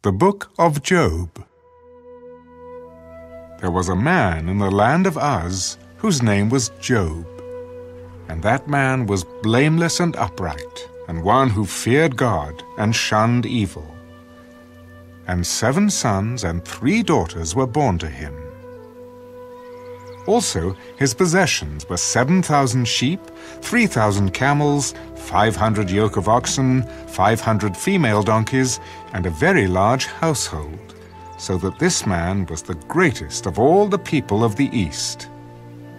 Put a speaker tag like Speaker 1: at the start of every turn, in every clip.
Speaker 1: The Book of Job. There was a man in the land of Uz whose name was Job. And that man was blameless and upright, and one who feared God and shunned evil. And 7 sons and 3 daughters were born to him. Also, his possessions were 7,000 sheep, 3,000 camels, 500 yoke of oxen, 500 female donkeys, and a very large household, so that this man was the greatest of all the people of the East.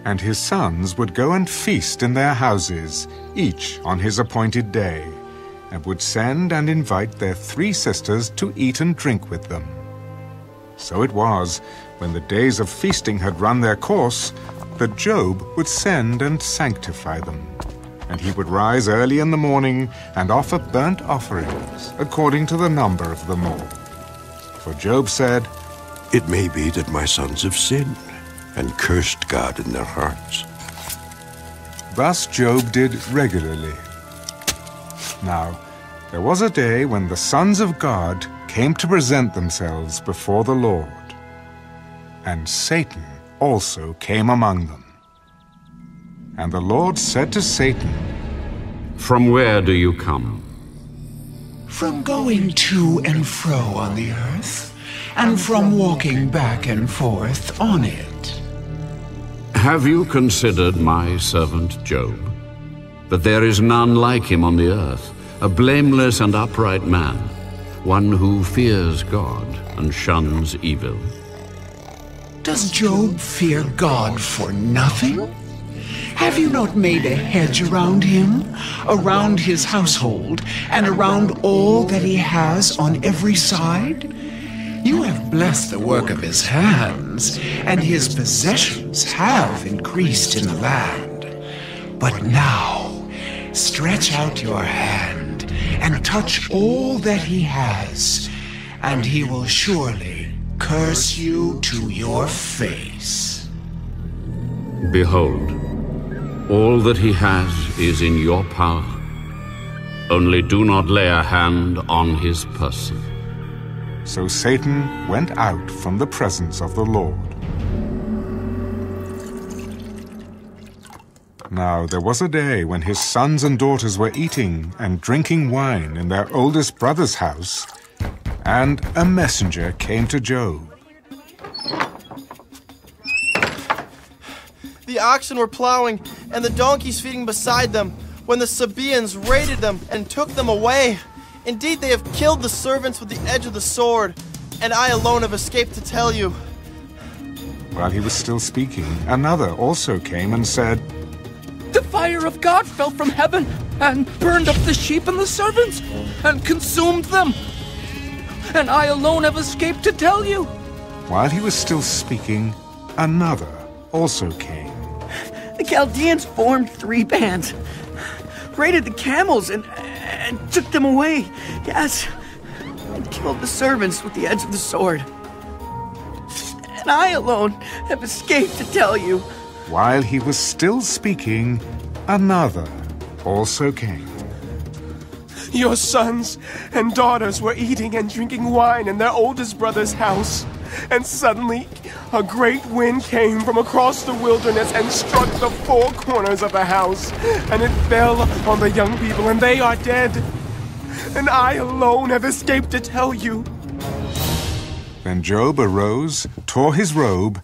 Speaker 1: And his sons would go and feast in their houses, each on his appointed day, and would send and invite their 3 sisters to eat and drink with them. So it was, when the days of feasting had run their course, that Job would send and sanctify them. And he would rise early in the morning and offer burnt offerings, according to the number of them all. For Job said,
Speaker 2: "It may be that my sons have sinned and cursed God in their hearts."
Speaker 1: Thus Job did regularly. Now, there was a day when the sons of God came to present themselves before the Lord, and Satan also came among them. And the Lord said to Satan,
Speaker 3: "From where do you come?"
Speaker 4: "From going to and fro on the earth, and from walking back and forth on it."
Speaker 3: Have you considered my servant Job? That there is none like him on the earth, a blameless and upright man, one who fears God and shuns evil.
Speaker 4: Does Job fear God for nothing? Have you not made a hedge around him, around his household, and around all that he has on every side? You have blessed the work of his hands, and his possessions have increased in the land. But now, stretch out your hand and touch all that he has, and he will surely curse you to your face.
Speaker 3: Behold, all that he has is in your power. Only do not lay a hand on his person.
Speaker 1: So Satan went out from the presence of the Lord. Now there was a day when his sons and daughters were eating and drinking wine in their oldest brother's house, and a messenger came to Job.
Speaker 5: The oxen were plowing, and the donkeys feeding beside them, when the Sabaeans raided them and took them away. Indeed, they have killed the servants with the edge of the sword, and I alone have escaped to tell you.
Speaker 1: While he was still speaking, another also came and said,
Speaker 6: "The fire of God fell from heaven and burned up the sheep and the servants and consumed them. And I alone have escaped to tell you."
Speaker 1: While he was still speaking, another also came.
Speaker 6: "The Chaldeans formed 3 bands, raided the camels and took them away. Yes, and killed the servants with the edge of the sword. And I alone have escaped to tell you."
Speaker 1: While he was still speaking, another also came.
Speaker 7: "Your sons and daughters were eating and drinking wine in their oldest brother's house, and suddenly a great wind came from across the wilderness and struck the 4 corners of the house, and it fell on the young people, and they are dead. And I alone have escaped to tell you."
Speaker 1: Then Job arose, tore his robe,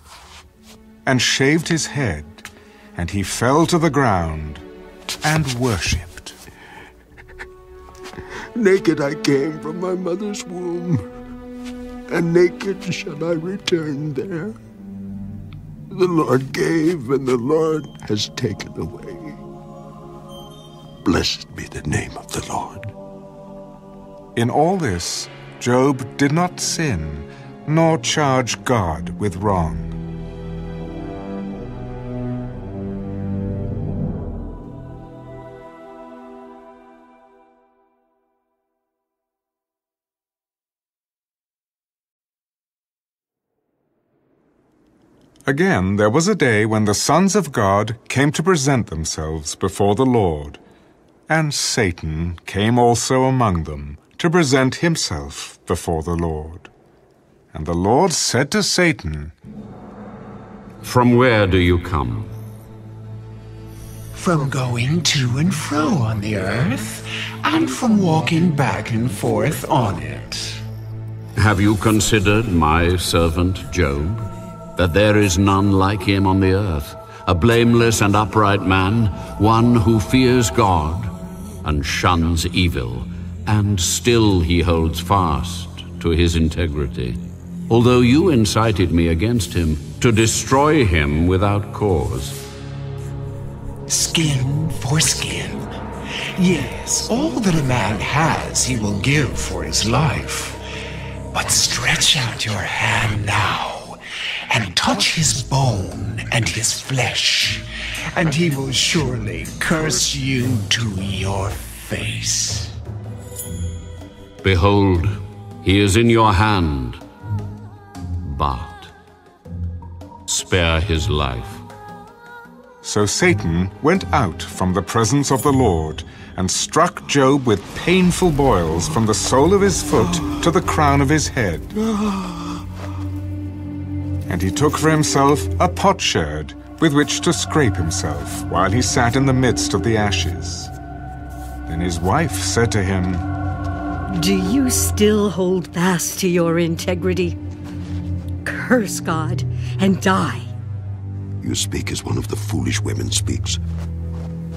Speaker 1: and shaved his head, and he fell to the ground and worshipped.
Speaker 2: Naked I came from my mother's womb, and naked shall I return there. The Lord gave, and the Lord has taken away. Blessed be the name of the Lord.
Speaker 1: In all this, Job did not sin, nor charge God with wrong. Again, there was a day when the sons of God came to present themselves before the Lord, and Satan came also among them to present himself before the Lord. And the Lord said to Satan,
Speaker 3: From where do you come?
Speaker 4: From going to and fro on the earth, and from walking back and forth on it.
Speaker 3: Have you considered my servant Job, that there is none like him on the earth, a blameless and upright man, one who fears God and shuns evil, and still he holds fast to his integrity? Although you incited me against him, to destroy him without cause.
Speaker 4: Skin for skin. Yes, all that a man has he will give for his life. But stretch out your hand now, and touch his bone and his flesh, and he will surely curse you to your face.
Speaker 3: Behold, he is in your hand, but spare his life.
Speaker 1: So Satan went out from the presence of the Lord and struck Job with painful boils from the sole of his foot to the crown of his head. And he took for himself a potsherd with which to scrape himself while he sat in the midst of the ashes. Then his wife said to him,
Speaker 8: Do you still hold fast to your integrity? Curse God and die.
Speaker 2: You speak as one of the foolish women speaks.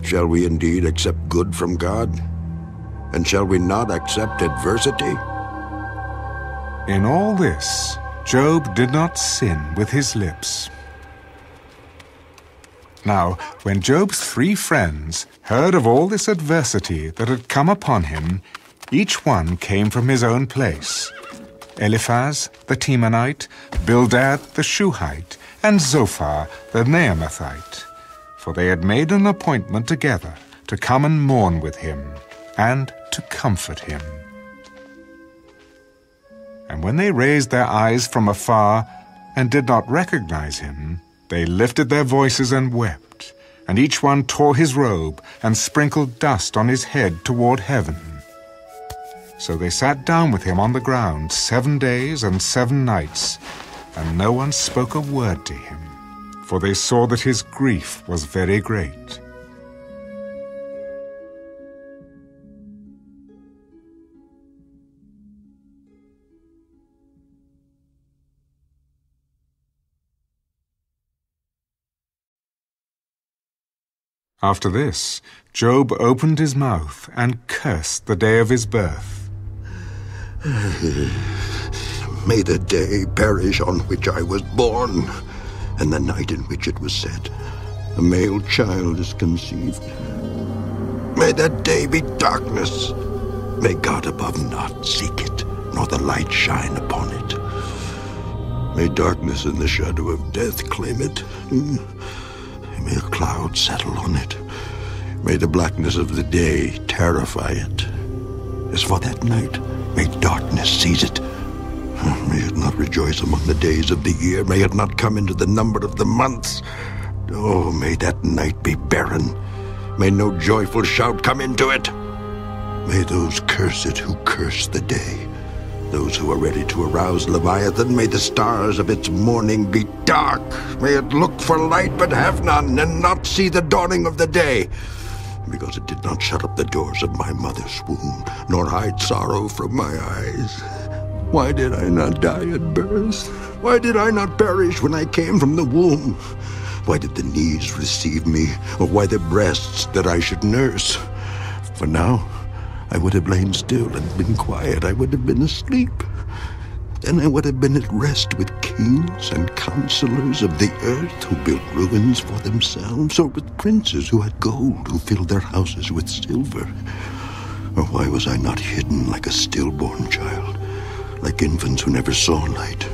Speaker 2: Shall we indeed accept good from God? And shall we not accept adversity?
Speaker 1: In all this, Job did not sin with his lips. Now, when Job's 3 friends heard of all this adversity that had come upon him, each one came from his own place. Eliphaz the Temanite, Bildad the Shuhite, and Zophar the Naamathite, for they had made an appointment together to come and mourn with him, and to comfort him. And when they raised their eyes from afar, and did not recognize him, they lifted their voices and wept, and each one tore his robe, and sprinkled dust on his head toward heaven. So they sat down with him on the ground 7 days and 7 nights, and no one spoke a word to him, for they saw that his grief was very great. After this, Job opened his mouth and cursed the day of his birth.
Speaker 2: May the day perish on which I was born, and the night in which it was said, a male child is conceived. May that day be darkness. May God above not seek it, nor the light shine upon it. May darkness and the shadow of death claim it. May a cloud settle on it. May the blackness of the day terrify it. As for that night, may darkness seize it. May it not rejoice among the days of the year. May it not come into the number of the months. Oh, may that night be barren. May no joyful shout come into it. May those curse it who curse the day. Those who are ready to arouse Leviathan, may the stars of its morning be dark. May it look for light but have none, and not see the dawning of the day. Because it did not shut up the doors of my mother's womb, nor hide sorrow from my eyes. Why did I not die at birth? Why did I not perish when I came from the womb? Why did the knees receive me, or why the breasts that I should nurse? For now I would have lain still and been quiet. I would have been asleep. Then I would have been at rest with kings and counselors of the earth who built ruins for themselves, or with princes who had gold, who filled their houses with silver. Or why was I not hidden like a stillborn child, like infants who never saw light?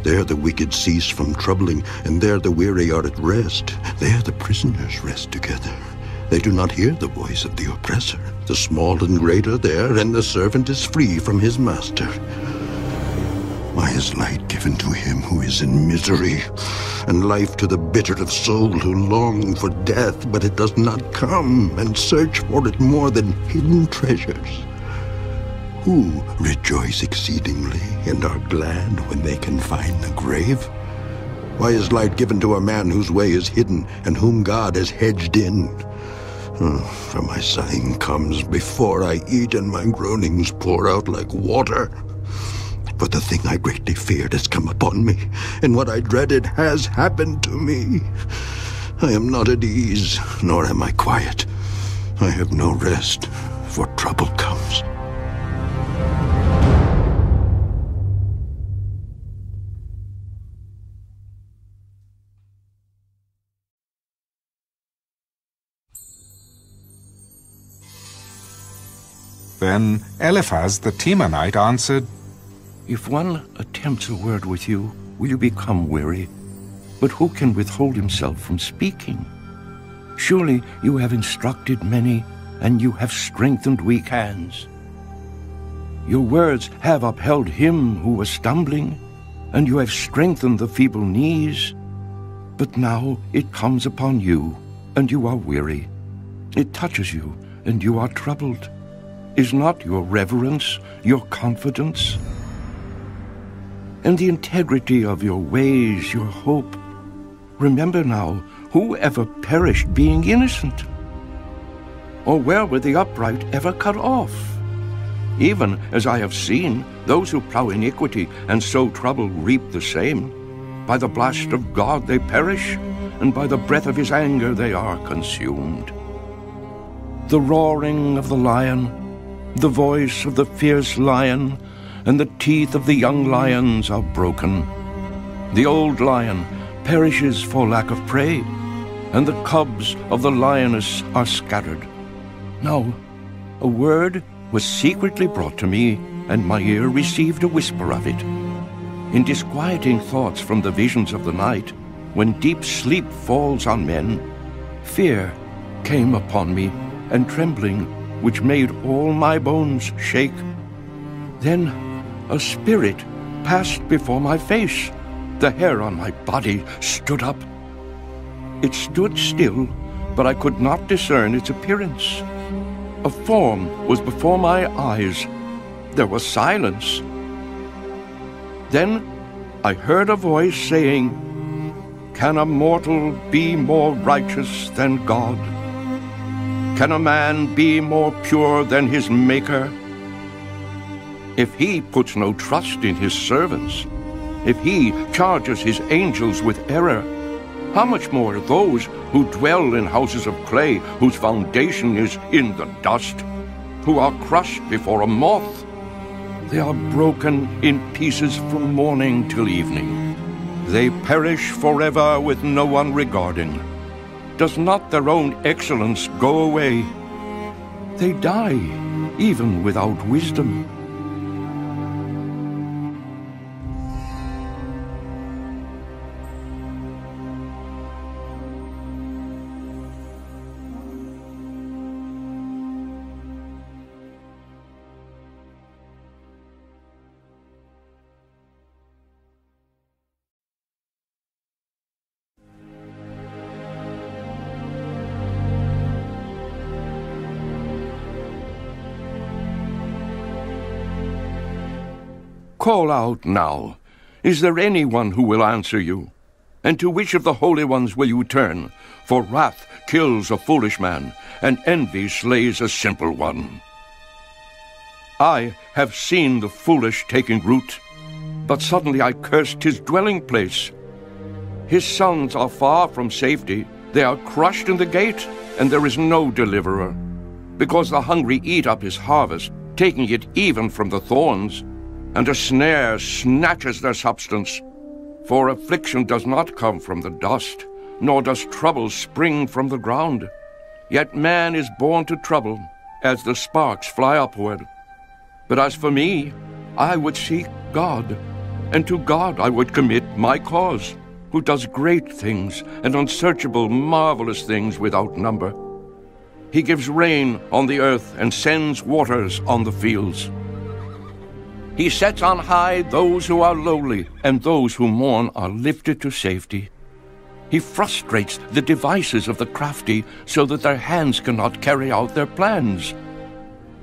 Speaker 2: There the wicked cease from troubling, and there the weary are at rest. There the prisoners rest together. They do not hear the voice of the oppressor. The small and great are there, and the servant is free from his master. Why is light given to him who is in misery, and life to the bitter of soul who long for death, but it does not come, and search for it more than hidden treasures? who rejoice exceedingly and are glad when they can find the grave? Why is light given to a man whose way is hidden and whom God has hedged in? For my sighing comes before I eat, and my groanings pour out like water. For the thing I greatly feared has come upon me, and what I dreaded has happened to me. I am not at ease, nor am I quiet. I have no rest, for trouble comes.
Speaker 1: Then Eliphaz the Temanite answered,
Speaker 9: If one attempts a word with you, will you become weary? But who can withhold himself from speaking? Surely you have instructed many, and you have strengthened weak hands. Your words have upheld him who was stumbling, and you have strengthened the feeble knees. But now it comes upon you, and you are weary. It touches you, and you are troubled. Is not your reverence your confidence? And the integrity of your ways your hope? Remember now, who ever perished being innocent? Or where were the upright ever cut off? Even as I have seen, those who plow iniquity and sow trouble reap the same. By the blast of God they perish, and by the breath of his anger they are consumed. The roaring of the lion, the voice of the fierce lion, and the teeth of the young lions are broken. The old lion perishes for lack of prey, and the cubs of the lioness are scattered. Now, a word was secretly brought to me, and my ear received a whisper of it. In disquieting thoughts from the visions of the night, when deep sleep falls on men, fear came upon me, and trembling, which made all my bones shake. Then a spirit passed before my face. The hair on my body stood up. It stood still, but I could not discern its appearance. A form was before my eyes. There was silence. Then I heard a voice saying, Can a mortal be more righteous than God? Can a man be more pure than his Maker? If he puts no trust in his servants, if he charges his angels with error, how much more those who dwell in houses of clay, whose foundation is in the dust, who are crushed before a moth? They are broken in pieces from morning till evening. They perish forever with no one regarding. Does not their own excellence go away? They die even without wisdom. Call out now. Is there anyone who will answer you? And to which of the holy ones will you turn? For wrath kills a foolish man, and envy slays a simple one. I have seen the foolish taking root, but suddenly I cursed his dwelling place. His sons are far from safety. They are crushed in the gate, and there is no deliverer. Because the hungry eat up his harvest, taking it even from the thorns, and a snare snatches their substance. For affliction does not come from the dust, nor does trouble spring from the ground. Yet man is born to trouble, as the sparks fly upward. But as for me, I would seek God, and to God I would commit my cause, who does great things and unsearchable, marvelous things without number. He gives rain on the earth and sends waters on the fields. He sets on high those who are lowly, and those who mourn are lifted to safety. He frustrates the devices of the crafty, so that their hands cannot carry out their plans.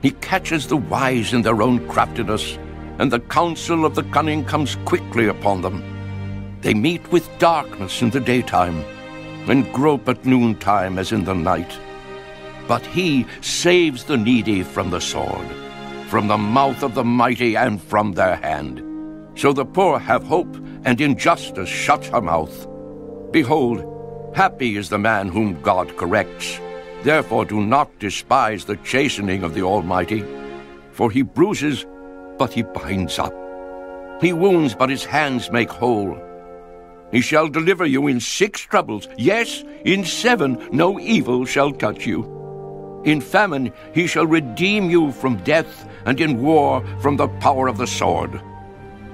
Speaker 9: He catches the wise in their own craftiness, and the counsel of the cunning comes quickly upon them. They meet with darkness in the daytime, and grope at noontime as in the night. But he saves the needy from the sword, from the mouth of the mighty and from their hand. So the poor have hope, and injustice shuts her mouth. Behold, happy is the man whom God corrects. Therefore do not despise the chastening of the Almighty. For he bruises, but he binds up. He wounds, but his hands make whole. He shall deliver you in 6 troubles. Yes, in 7 no evil shall touch you. In famine he shall redeem you from death, and in war from the power of the sword.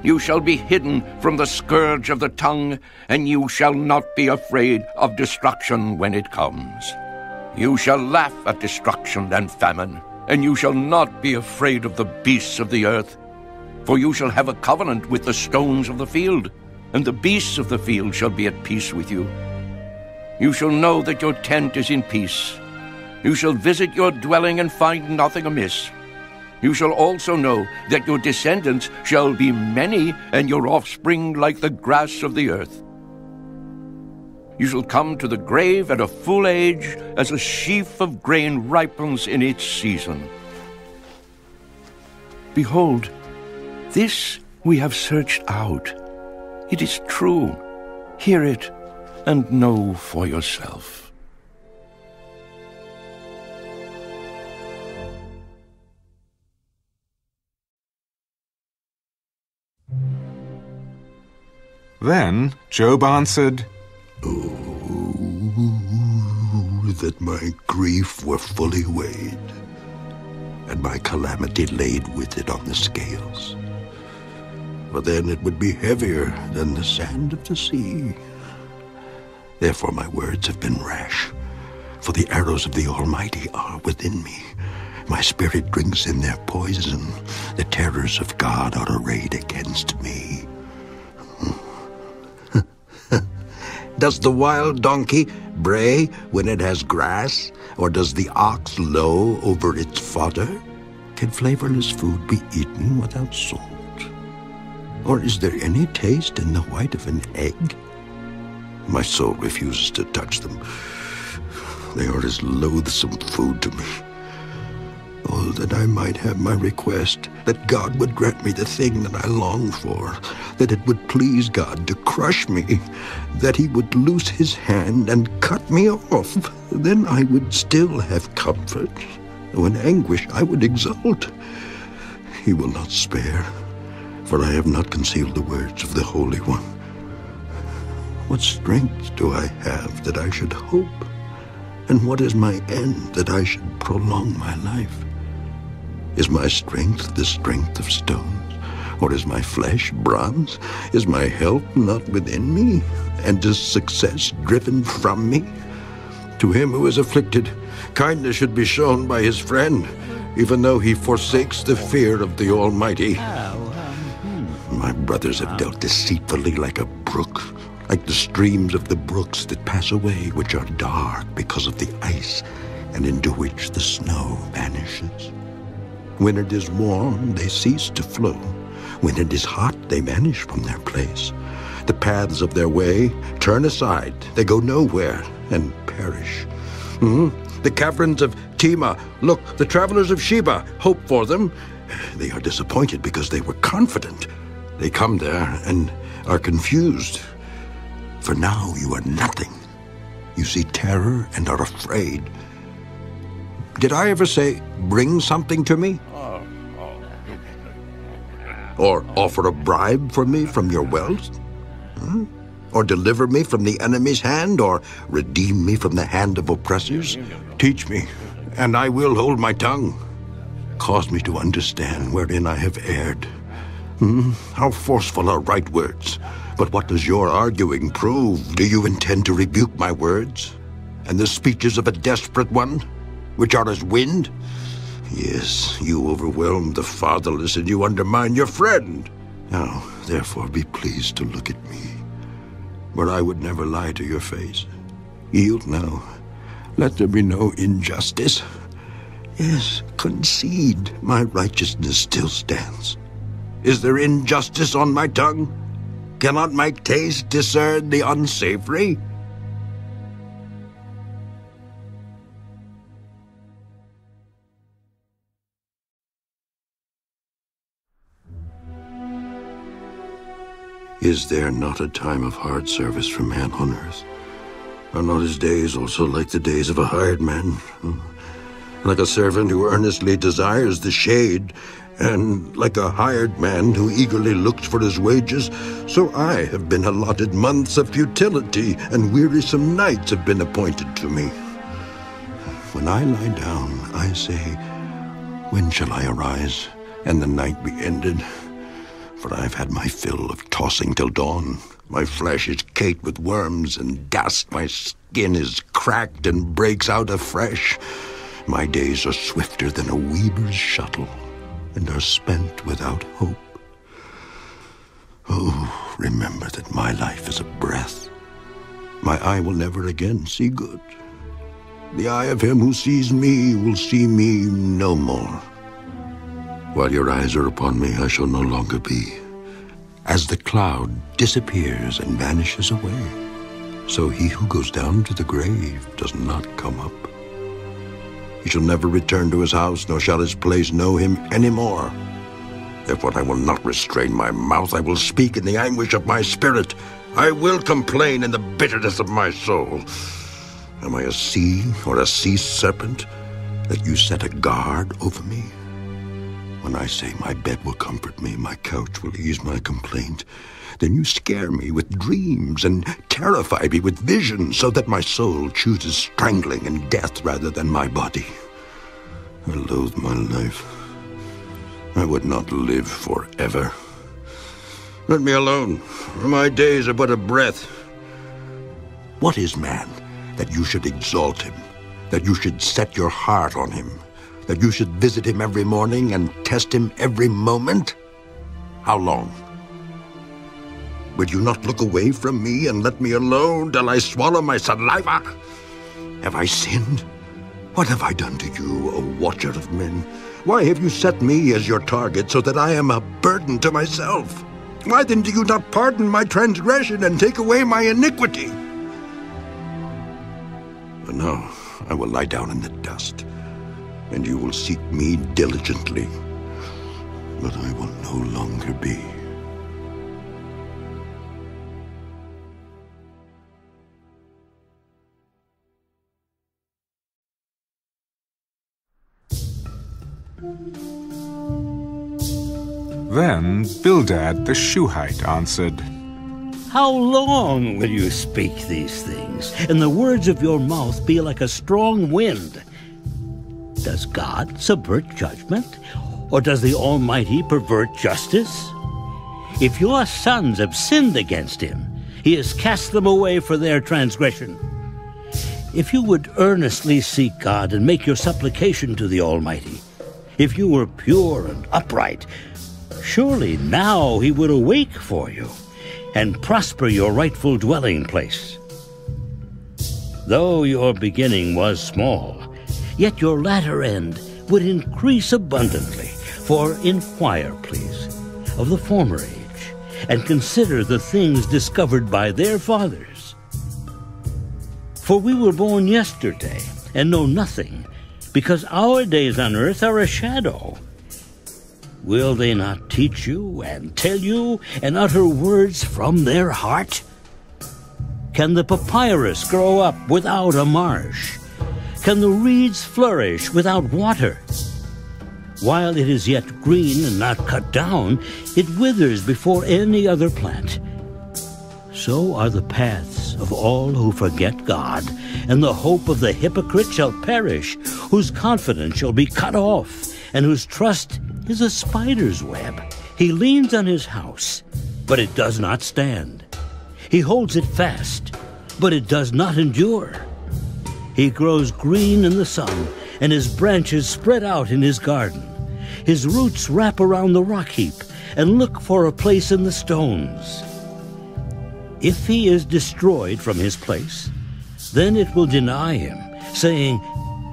Speaker 9: You shall be hidden from the scourge of the tongue, and you shall not be afraid of destruction when it comes. You shall laugh at destruction and famine, and you shall not be afraid of the beasts of the earth. For you shall have a covenant with the stones of the field, and the beasts of the field shall be at peace with you. You shall know that your tent is in peace. You shall visit your dwelling and find nothing amiss. You shall also know that your descendants shall be many, and your offspring like the grass of the earth. You shall come to the grave at a full age, as a sheaf of grain ripens in its season. Behold, this we have searched out. It is true. Hear it, and know for yourself.
Speaker 1: Then Job answered,
Speaker 2: Oh, that my grief were fully weighed, and my calamity laid with it on the scales. For then it would be heavier than the sand of the sea. Therefore my words have been rash, for the arrows of the Almighty are within me. My spirit drinks in their poison. The terrors of God are arrayed against me. Does the wild donkey bray when it has grass, or does the ox low over its fodder? Can flavorless food be eaten without salt? Or is there any taste in the white of an egg? My soul refuses to touch them. They are as loathsome food to me. Oh, that I might have my request, that God would grant me the thing that I long for, that it would please God to crush me, that he would loose his hand and cut me off. Then I would still have comfort. Though in anguish I would exult. He will not spare, for I have not concealed the words of the Holy One. What strength do I have that I should hope? And what is my end that I should prolong my life? Is my strength the strength of stones? Or is my flesh bronze? Is my help not within me? And is success driven from me? To him who is afflicted, kindness should be shown by his friend, even though he forsakes the fear of the Almighty. My brothers have dealt deceitfully like a brook, like the streams of the brooks that pass away, which are dark because of the ice, and into which the snow vanishes. When it is warm, they cease to flow. When it is hot, they vanish from their place. The paths of their way turn aside. They go nowhere and perish. The caverns of Tema, look, the travelers of Sheba, hope for them. They are disappointed because they were confident. They come there and are confused. For now you are nothing. You see terror and are afraid. Did I ever say, bring something to me? Or offer a bribe for me from your wealth? Or deliver me from the enemy's hand? Or redeem me from the hand of oppressors? Teach me, and I will hold my tongue. Cause me to understand wherein I have erred. How forceful are right words. But what does your arguing prove? Do you intend to rebuke my words? And the speeches of a desperate one, which are as wind? Yes, you overwhelm the fatherless, and you undermine your friend. Now, therefore, be pleased to look at me, where I would never lie to your face. Yield now. Let there be no injustice. Yes, concede my righteousness still stands. Is there injustice on my tongue? Cannot my taste discern the unsavory? Is there not a time of hard service for man on earth? Are not his days also like the days of a hired man? Like a servant who earnestly desires the shade, and like a hired man who eagerly looks for his wages, so I have been allotted months of futility, and wearisome nights have been appointed to me. When I lie down, I say, when shall I arise, and the night be ended? For I've had my fill of tossing till dawn. My flesh is caked with worms and dust. My skin is cracked and breaks out afresh. My days are swifter than a weaver's shuttle, and are spent without hope. Oh, remember that my life is a breath. My eye will never again see good. The eye of him who sees me will see me no more. While your eyes are upon me, I shall no longer be. As the cloud disappears and vanishes away, so he who goes down to the grave does not come up. He shall never return to his house, nor shall his place know him any more. Therefore I will not restrain my mouth. I will speak in the anguish of my spirit. I will complain in the bitterness of my soul. Am I a sea or a sea serpent that you set a guard over me? When I say my bed will comfort me, my couch will ease my complaint, then you scare me with dreams and terrify me with visions, so that my soul chooses strangling and death rather than my body. I loathe my life. I would not live forever. Let me alone, for my days are but a breath. What is man, that you should exalt him, that you should set your heart on him, that you should visit him every morning and test him every moment? How long? Would you not look away from me and let me alone till I swallow my saliva? Have I sinned? What have I done to you, O watcher of men? Why have you set me as your target so that I am a burden to myself? Why then do you not pardon my transgression and take away my iniquity? But no, I will lie down in the dust, and you will seek me diligently, but I will no longer be.
Speaker 1: Then Bildad the Shuhite answered,
Speaker 10: How long will you speak these things, and the words of your mouth be like a strong wind? Does God subvert judgment, or does the Almighty pervert justice? If your sons have sinned against him, he has cast them away for their transgression. If you would earnestly seek God and make your supplication to the Almighty, if you were pure and upright, surely now he would awake for you and prosper your rightful dwelling place. Though your beginning was small, yet your latter end would increase abundantly. For inquire, please, of the former age, and consider the things discovered by their fathers. For we were born yesterday, and know nothing, because our days on earth are a shadow. Will they not teach you, and tell you, and utter words from their heart? Can the papyrus grow up without a marsh? Can the reeds flourish without water? While it is yet green and not cut down, it withers before any other plant. So are the paths of all who forget God, and the hope of the hypocrite shall perish, whose confidence shall be cut off, and whose trust is a spider's web. He leans on his house, but it does not stand. He holds it fast, but it does not endure. He grows green in the sun, and his branches spread out in his garden. His roots wrap around the rock heap and look for a place in the stones. If he is destroyed from his place, then it will deny him, saying,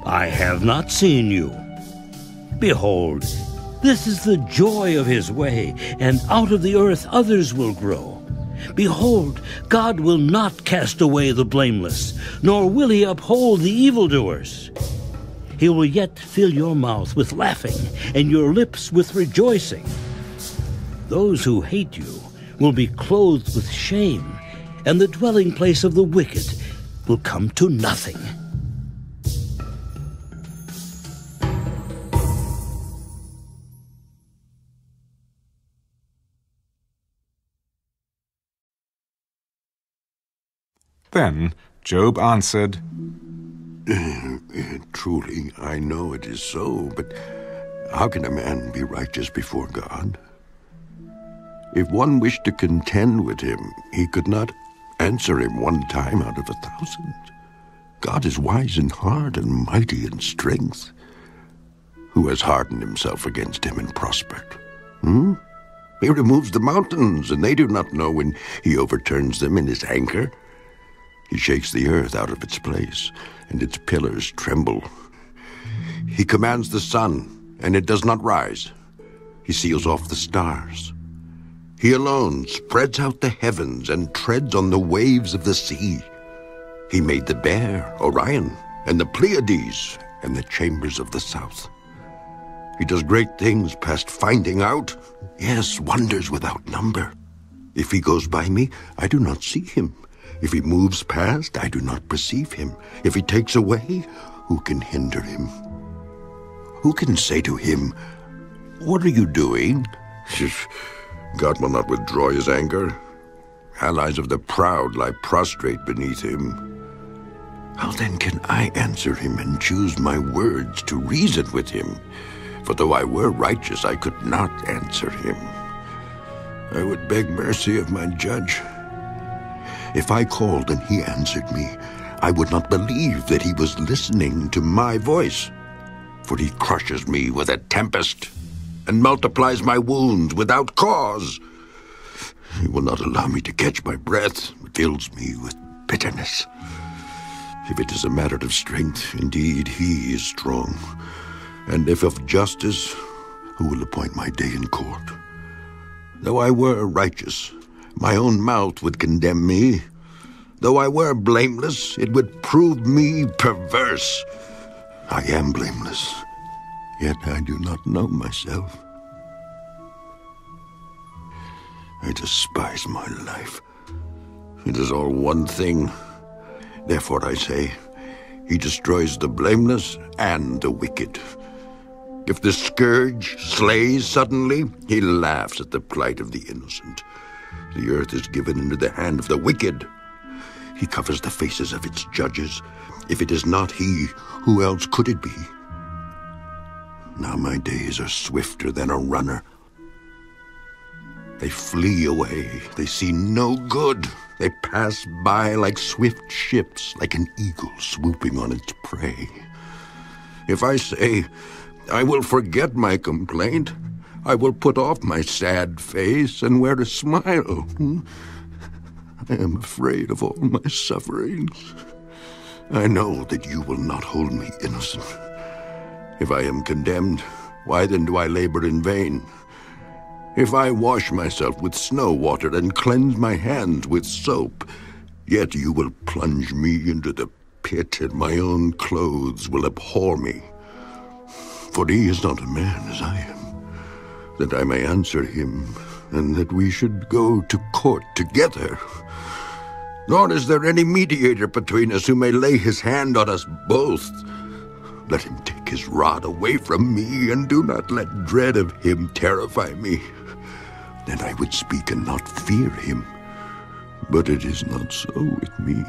Speaker 10: I have not seen you. Behold, this is the joy of his way, and out of the earth others will grow. Behold, God will not cast away the blameless, nor will he uphold the evildoers. He will yet fill your mouth with laughing, and your lips with rejoicing. Those who hate you will be clothed with shame, and the dwelling place of the wicked will come to nothing.
Speaker 1: Then Job answered,
Speaker 2: Truly, I know it is so, but how can a man be righteous before God? If one wished to contend with him, he could not answer him 1 time out of 1,000. God is wise in heart and mighty in strength. Who has hardened himself against him and prospered? He removes the mountains, and they do not know when he overturns them in his anger. He shakes the earth out of its place, and its pillars tremble. He commands the sun, and it does not rise. He seals off the stars. He alone spreads out the heavens and treads on the waves of the sea. He made the Bear, Orion, and the Pleiades, and the chambers of the south. He does great things past finding out, yes, wonders without number. If he goes by me, I do not see him. If he moves past, I do not perceive him. If he takes away, who can hinder him? Who can say to him, what are you doing? God will not withdraw his anger. Allies of the proud lie prostrate beneath him. How then can I answer him and choose my words to reason with him? For though I were righteous, I could not answer him. I would beg mercy of my judge. If I called and he answered me, I would not believe that he was listening to my voice. For he crushes me with a tempest and multiplies my wounds without cause. He will not allow me to catch my breath, fills me with bitterness. If it is a matter of strength, indeed he is strong. And if of justice, who will appoint my day in court? Though I were righteous, my own mouth would condemn me. Though I were blameless, it would prove me perverse. I am blameless, yet I do not know myself. I despise my life. It is all one thing. Therefore I say, he destroys the blameless and the wicked. If the scourge slays suddenly, he laughs at the plight of the innocent. The earth is given into the hand of the wicked. He covers the faces of its judges. If it is not he, who else could it be? Now my days are swifter than a runner. They flee away. They see no good. They pass by like swift ships, like an eagle swooping on its prey. If I say, I will forget my complaint, I will put off my sad face and wear a smile. I am afraid of all my sufferings. I know that you will not hold me innocent. If I am condemned, why then do I labor in vain? If I wash myself with snow water and cleanse my hands with soap, yet you will plunge me into the pit, and my own clothes will abhor me. For he is not a man as I am, that I may answer him, and that we should go to court together. Nor is there any mediator between us who may lay his hand on us both. Let him take his rod away from me, and do not let dread of him terrify me. Then I would speak and not fear him. But it is not so with me.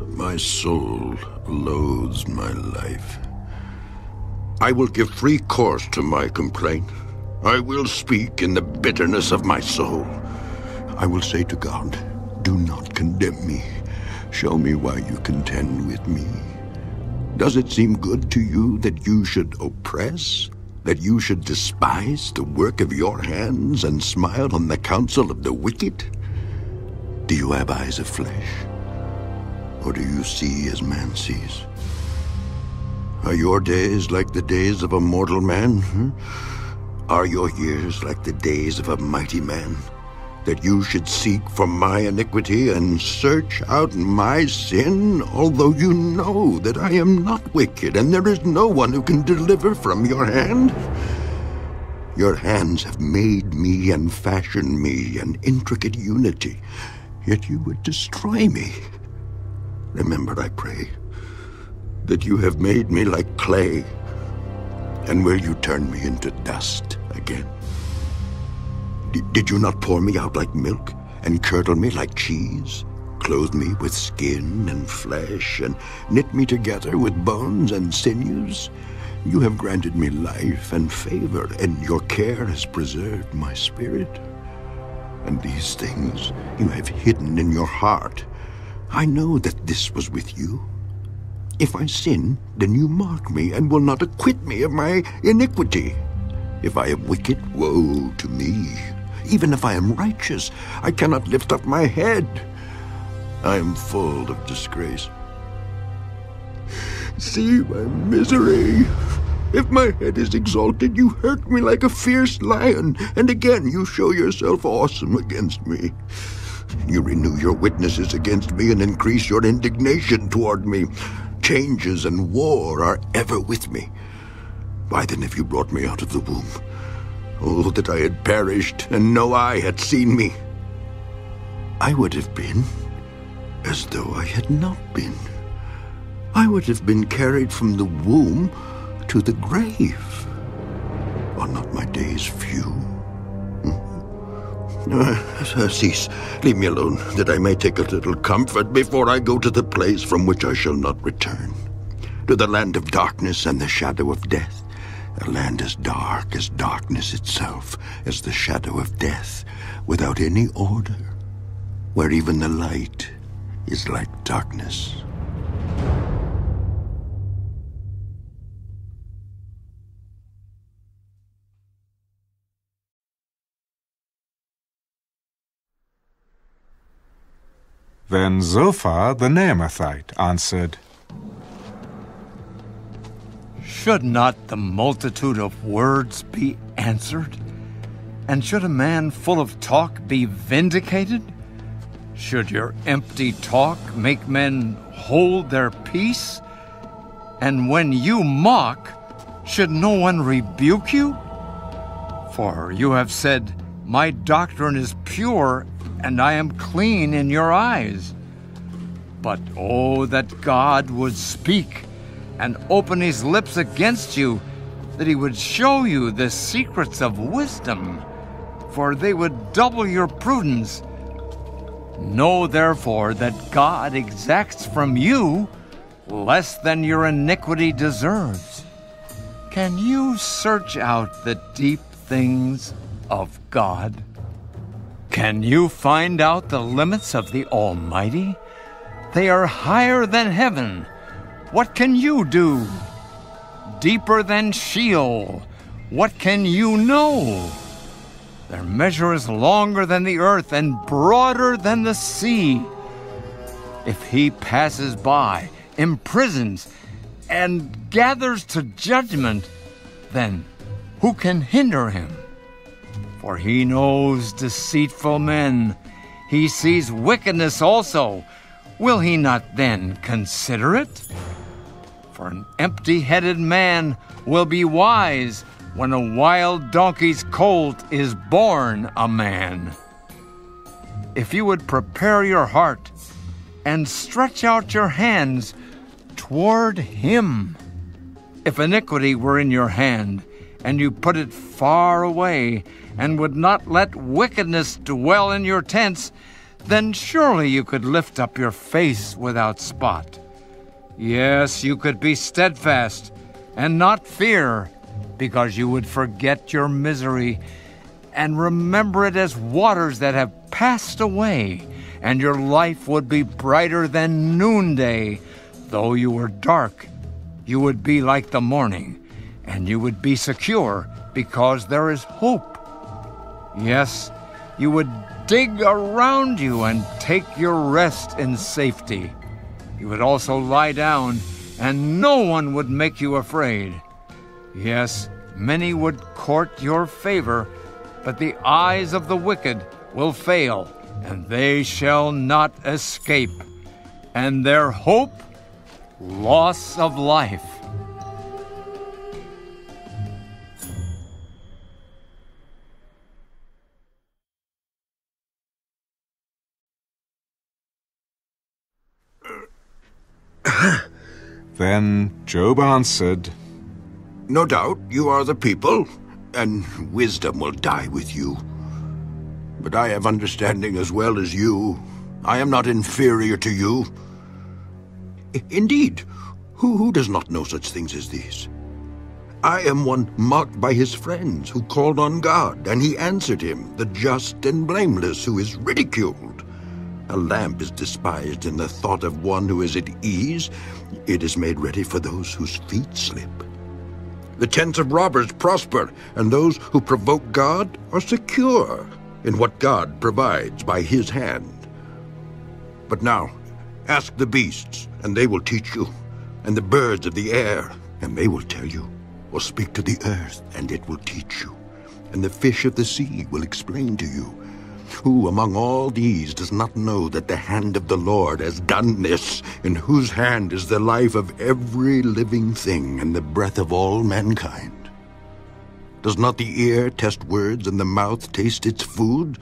Speaker 2: My soul loathes my life. I will give free course to my complaint. I will speak in the bitterness of my soul. I will say to God, do not condemn me, Show me why you contend with me. Does it seem good to you that you should oppress, that you should despise the work of your hands and smile on the counsel of the wicked? Do you have eyes of flesh, or do you see as man sees? Are your days like the days of a mortal man? Are your years like the days of a mighty man, that you should seek for my iniquity and search out my sin, although you know that I am not wicked, and there is no one who can deliver from your hand? Your hands have made me and fashioned me in intricate unity, yet you would destroy me. Remember, I pray, that you have made me like clay, and will you turn me into dust again? Did you not pour me out like milk, and curdle me like cheese, clothe me with skin and flesh, and knit me together with bones and sinews? You have granted me life and favor, and your care has preserved my spirit. And these things you have hidden in your heart. I know that this was with you. If I sin, then you mark me, and will not acquit me of my iniquity. If I am wicked, woe to me. Even if I am righteous, I cannot lift up my head. I am full of disgrace. See my misery. If my head is exalted, you hurt me like a fierce lion, and again you show yourself awesome against me. You renew your witnesses against me and increase your indignation toward me. Changes and war are ever with me. Why then have you brought me out of the womb? Oh, that I had perished, and no eye had seen me. I would have been as though I had not been. I would have been carried from the womb to the grave. Are not my days few? Cease. Leave me alone, that I may take a little comfort before I go to the place from which I shall not return, to the land of darkness and the shadow of death. A land as dark as darkness itself, as the shadow of death, without any order, where even the light is like darkness.
Speaker 1: Then Zophar the Naamathite answered,
Speaker 11: Should not the multitude of words be answered? And should a man full of talk be vindicated? Should your empty talk make men hold their peace? And when you mock, should no one rebuke you? For you have said, My doctrine is pure, and I am clean in your eyes. But oh, that God would speak and open his lips against you, that he would show you the secrets of wisdom, for they would double your prudence. Know therefore that God exacts from you less than your iniquity deserves. Can you search out the deep things of God? Can you find out the limits of the Almighty? They are higher than heaven. What can you do? Deeper than Sheol. What can you know? Their measure is longer than the earth and broader than the sea. If he passes by, imprisons, and gathers to judgment, then who can hinder him? For he knows deceitful men. He sees wickedness also. Will he not then consider it? For an empty-headed man will be wise when a wild donkey's colt is born a man. If you would prepare your heart and stretch out your hands toward him. If iniquity were in your hand, and you put it far away, and would not let wickedness dwell in your tents, then surely you could lift up your face without spot. Yes, you could be steadfast and not fear, because you would forget your misery and remember it as waters that have passed away, and your life would be brighter than noonday. Though you were dark, you would be like the morning, and you would be secure because there is hope. Yes, you would dig around you and take your rest in safety. You would also lie down, and no one would make you afraid. Yes, many would court your favor, but the eyes of the wicked will fail, and they shall not escape. And their hope, loss of life.
Speaker 1: Then Job answered,
Speaker 2: No doubt you are the people, and wisdom will die with you. But I have understanding as well as you. I am not inferior to you. Indeed, who does not know such things as these? I am one mocked by his friends, who called on God, and he answered him, the just and blameless, who is ridiculed. A lamp is despised in the thought of one who is at ease. It is made ready for those whose feet slip. The tents of robbers prosper, and those who provoke God are secure in what God provides by his hand. But now, ask the beasts, and they will teach you, and the birds of the air, and they will tell you, or speak to the earth, and it will teach you, and the fish of the sea will explain to you. Who among all these does not know that the hand of the Lord has done this, in whose hand is the life of every living thing and the breath of all mankind? Does not the ear test words and the mouth taste its food?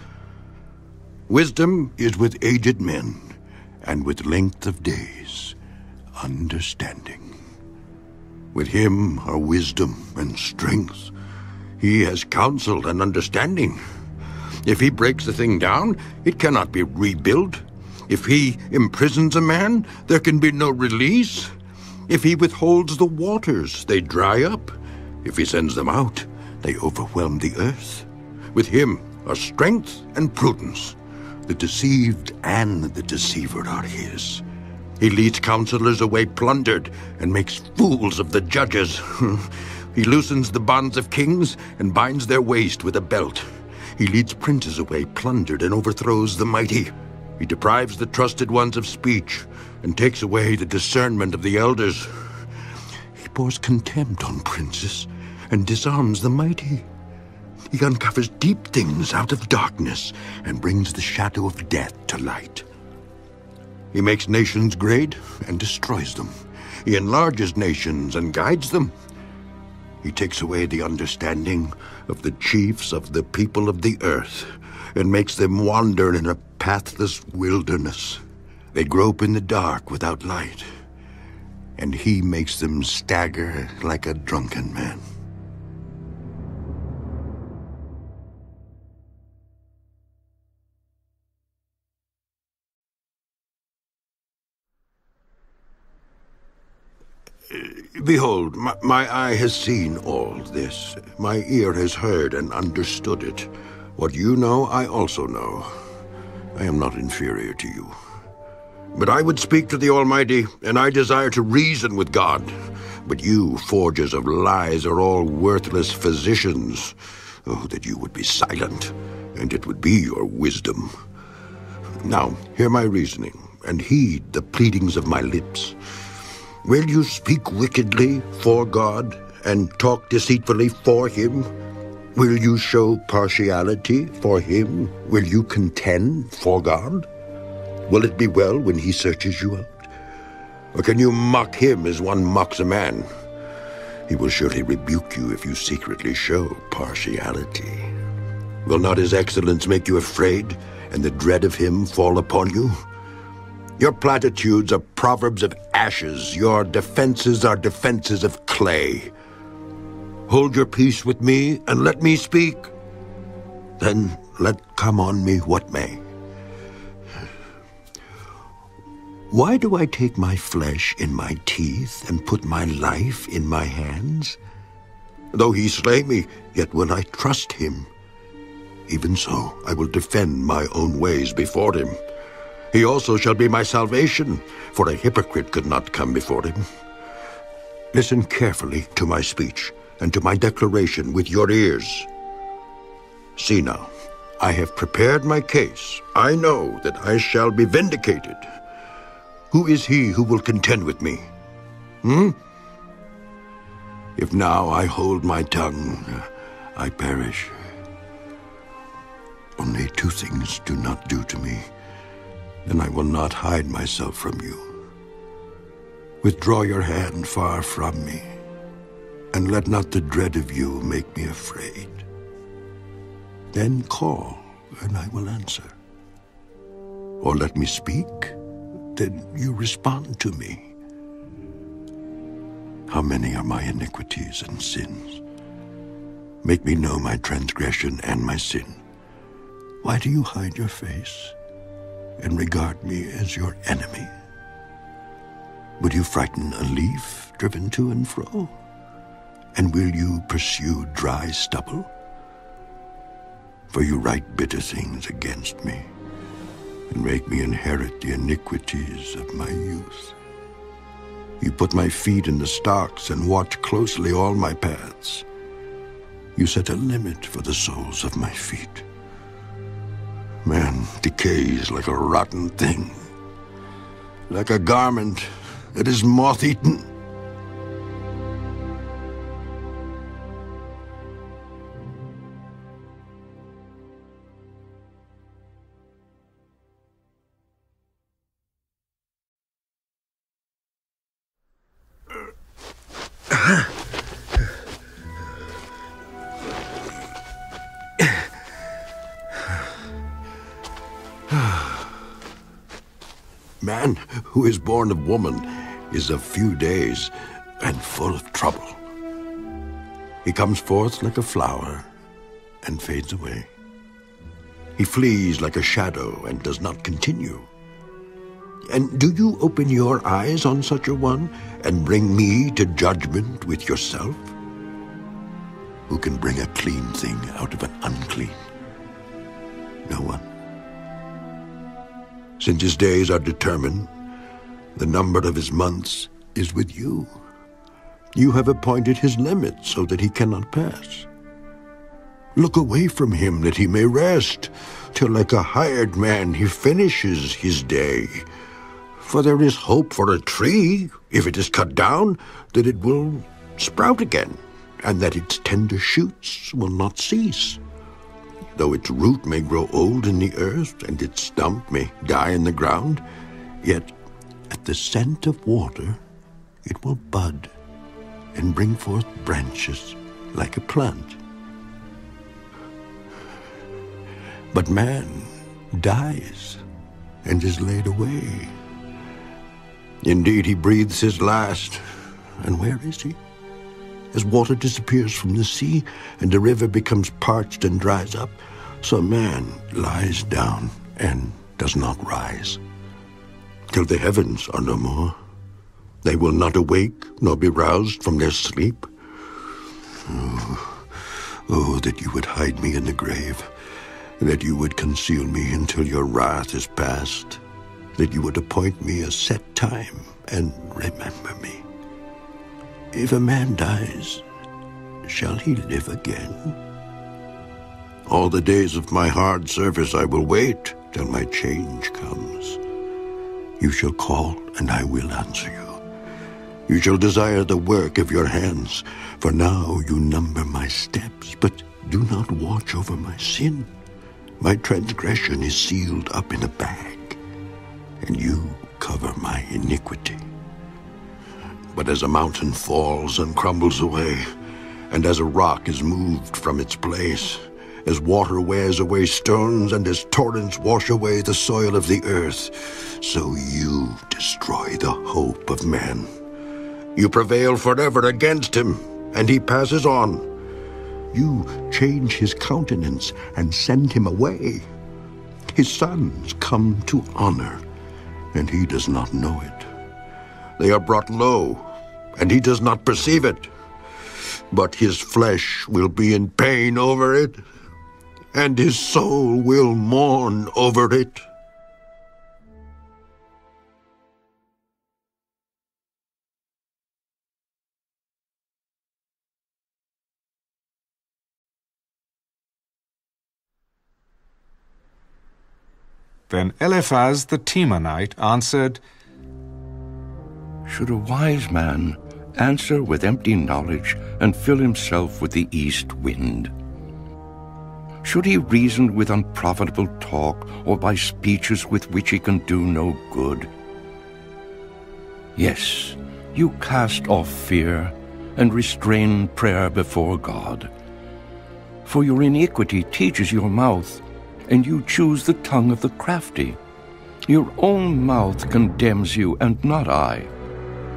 Speaker 2: Wisdom is with aged men, and with length of days, understanding. With him are wisdom and strength. He has counsel and understanding. If he breaks a thing down, it cannot be rebuilt. If he imprisons a man, there can be no release. If he withholds the waters, they dry up. If he sends them out, they overwhelm the earth. With him are strength and prudence. The deceived and the deceiver are his. He leads counselors away plundered and makes fools of the judges. He loosens the bonds of kings and binds their waist with a belt. He leads princes away plundered and overthrows the mighty. He deprives the trusted ones of speech and takes away the discernment of the elders. He pours contempt on princes and disarms the mighty. He uncovers deep things out of darkness and brings the shadow of death to light. He makes nations great and destroys them. He enlarges nations and guides them. He takes away the understanding of the chiefs of the people of the earth and makes them wander in a pathless wilderness. They grope in the dark without light, and he makes them stagger like a drunken man. Behold, my eye has seen all this. My ear has heard and understood it. What you know, I also know. I am not inferior to you. But I would speak to the Almighty, and I desire to reason with God. But you, forgers of lies, are all worthless physicians. Oh, that you would be silent, and it would be your wisdom. Now, hear my reasoning, and heed the pleadings of my lips. Will you speak wickedly for God and talk deceitfully for him? Will you show partiality for him? Will you contend for God? Will it be well when he searches you out? Or can you mock him as one mocks a man? He will surely rebuke you if you secretly show partiality. Will not his excellence make you afraid, and the dread of him fall upon you? Your platitudes are proverbs of ashes. Your defenses are defenses of clay. Hold your peace with me, and let me speak. Then let come on me what may. Why do I take my flesh in my teeth, and put my life in my hands? Though he slay me, yet will I trust him. Even so, I will defend my own ways before him. He also shall be my salvation, for a hypocrite could not come before him. Listen carefully to my speech and to my declaration with your ears. See now, I have prepared my case. I know that I shall be vindicated. Who is he who will contend with me? If now I hold my tongue, I perish. Only two things do not do to me, and I will not hide myself from you. Withdraw your hand far from me, and let not the dread of you make me afraid. Then call, and I will answer. Or let me speak, then you respond to me. How many are my iniquities and sins? Make me know my transgression and my sin. Why do you hide your face and regard me as your enemy? Would you frighten a leaf driven to and fro? And will you pursue dry stubble? For you write bitter things against me, and make me inherit the iniquities of my youth. You put my feet in the stocks and watch closely all my paths. You set a limit for the soles of my feet. Man decays like a rotten thing, like a garment that is moth-eaten. Man who is born of woman is of few days and full of trouble. He comes forth like a flower and fades away. He flees like a shadow and does not continue. And do you open your eyes on such a one and bring me to judgment with yourself? Who can bring a clean thing out of an unclean? No one. Since his days are determined, the number of his months is with you. You have appointed his limit so that he cannot pass. Look away from him that he may rest, till like a hired man he finishes his day. For there is hope for a tree, if it is cut down, that it will sprout again, and that its tender shoots will not cease. Though its root may grow old in the earth, and its stump may die in the ground, yet at the scent of water it will bud and bring forth branches like a plant. But man dies and is laid away. Indeed, he breathes his last, and where is he? As water disappears from the sea, and the river becomes parched and dries up, so man lies down and does not rise. Till the heavens are no more, they will not awake nor be roused from their sleep. Oh, that you would hide me in the grave, that you would conceal me until your wrath is past, that you would appoint me a set time and remember me. If a man dies, shall he live again? All the days of my hard service I will wait till my change comes. You shall call, and I will answer you. You shall desire the work of your hands, for now you number my steps, but do not watch over my sin. My transgression is sealed up in a bag, and you cover my iniquity. But as a mountain falls and crumbles away, and as a rock is moved from its place, as water wears away stones, and as torrents wash away the soil of the earth, so you destroy the hope of man. You prevail forever against him, and he passes on. You change his countenance and send him away. His sons come to honor, and he does not know it. They are brought low, and he does not perceive it. But his flesh will be in pain over it, and his soul will mourn over it.
Speaker 1: Then Eliphaz the Temanite answered,
Speaker 9: Should a wise man answer with empty knowledge and fill himself with the east wind? Should he reason with unprofitable talk or by speeches with which he can do no good? Yes, you cast off fear and restrain prayer before God. For your iniquity teaches your mouth, and you choose the tongue of the crafty. Your own mouth condemns you, and not I.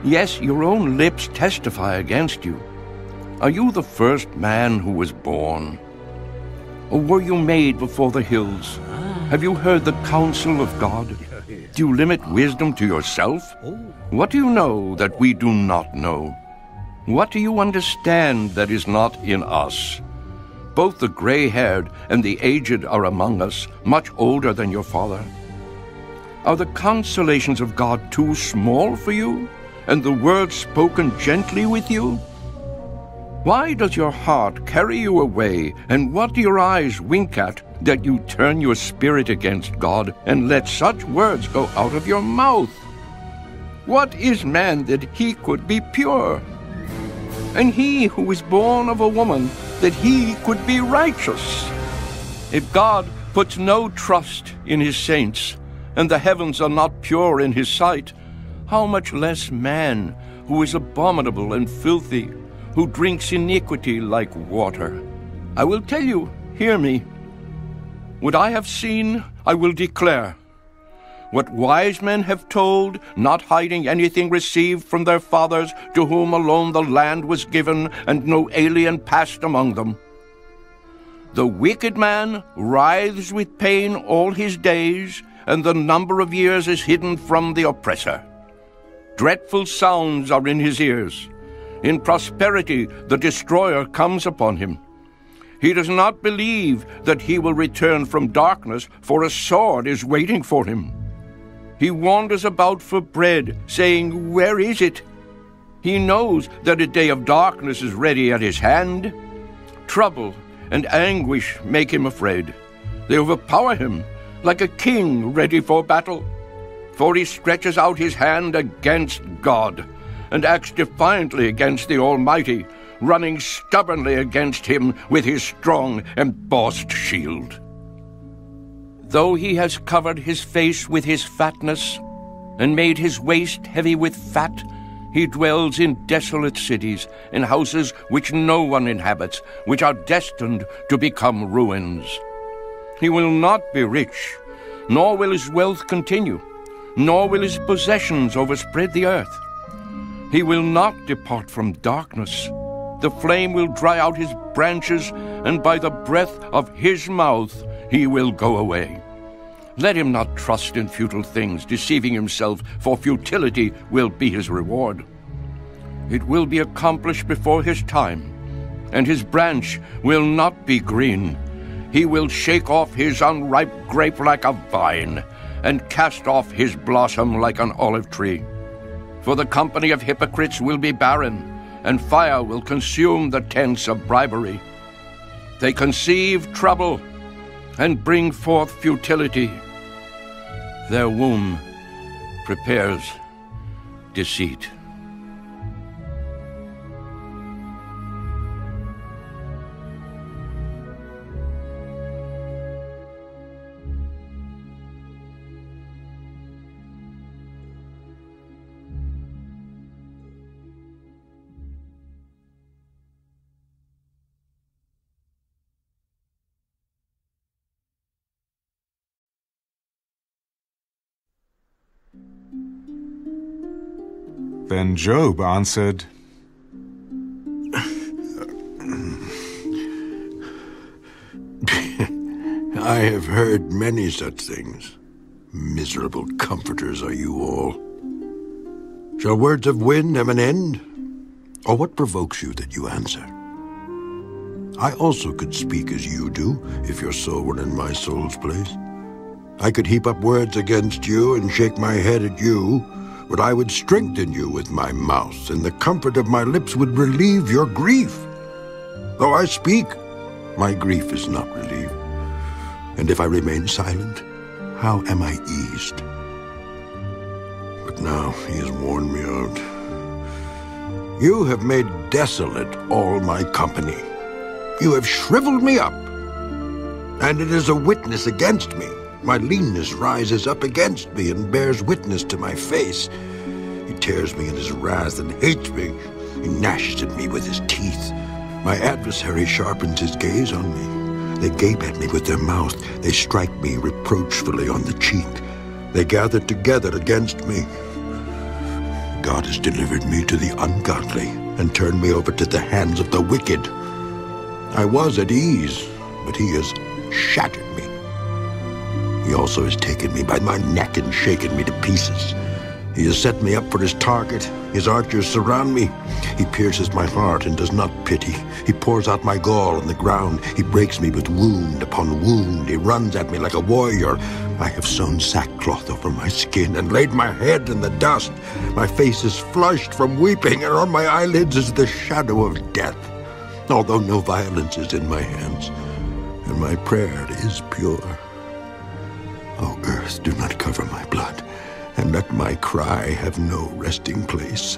Speaker 9: Yes, your own lips testify against you. Are you the first man who was born? Or were you made before the hills? Have you heard the counsel of God? Do you limit wisdom to yourself? What do you know that we do not know? What do you understand that is not in us? Both the gray-haired and the aged are among us, much older than your father. Are the consolations of God too small for you, and the words spoken gently with you? Why does your heart carry you away, and what do your eyes wink at, that you turn your spirit against God, and let such words go out of your mouth? What is man that he could be pure? And he who was born of a woman, that he could be righteous? If God puts no trust in his saints, and the heavens are not pure in his sight, how much less man, who is abominable and filthy, who drinks iniquity like water? I will tell you, hear me. What I have seen, I will declare. What wise men have told, not hiding anything received from their fathers, to whom alone the land was given, and no alien passed among them. The wicked man writhes with pain all his days, and the number of years is hidden from the oppressor. Dreadful sounds are in his ears. In prosperity the destroyer comes upon him. He does not believe that he will return from darkness, for a sword is waiting for him. He wanders about for bread, saying, Where is it? He knows that a day of darkness is ready at his hand. Trouble and anguish make him afraid. They overpower him like a king ready for battle. For he stretches out his hand against God, and acts defiantly against the Almighty, running stubbornly against him with his strong embossed shield. Though he has covered his face with his fatness, and made his waist heavy with fat, he dwells in desolate cities, in houses which no one inhabits, which are destined to become ruins. He will not be rich, nor will his wealth continue, nor will his possessions overspread the earth. He will not depart from darkness. The flame will dry out his branches, and by the breath of his mouth he will go away. Let him not trust in futile things, deceiving himself, for futility will be his reward. It will be accomplished before his time, and his branch will not be green. He will shake off his unripe grape like a vine, and cast off his blossom like an olive tree. For the company of hypocrites will be barren, and fire will consume the tents of bribery. They conceive trouble and bring forth futility. Their womb prepares deceit.
Speaker 1: Then Job answered,
Speaker 2: I have heard many such things. Miserable comforters are you all. Shall words of wind have an end? Or what provokes you that you answer? I also could speak as you do, if your soul were in my soul's place. I could heap up words against you and shake my head at you, but I would strengthen you with my mouth, and the comfort of my lips would relieve your grief. Though I speak, my grief is not relieved. And if I remain silent, how am I eased? But now he has worn me out. You have made desolate all my company. You have shriveled me up, and it is a witness against me. My leanness rises up against me and bears witness to my face. He tears me in his wrath and hates me. He gnashes at me with his teeth. My adversary sharpens his gaze on me. They gape at me with their mouth. They strike me reproachfully on the cheek. They gather together against me. God has delivered me to the ungodly and turned me over to the hands of the wicked. I was at ease, but he has shattered me. He also has taken me by my neck and shaken me to pieces. He has set me up for his target. His archers surround me. He pierces my heart and does not pity. He pours out my gall on the ground. He breaks me with wound upon wound. He runs at me like a warrior. I have sewn sackcloth over my skin and laid my head in the dust. My face is flushed from weeping, and on my eyelids is the shadow of death. Although no violence is in my hands, and my prayer is pure. O earth, do not cover my blood, and let my cry have no resting place.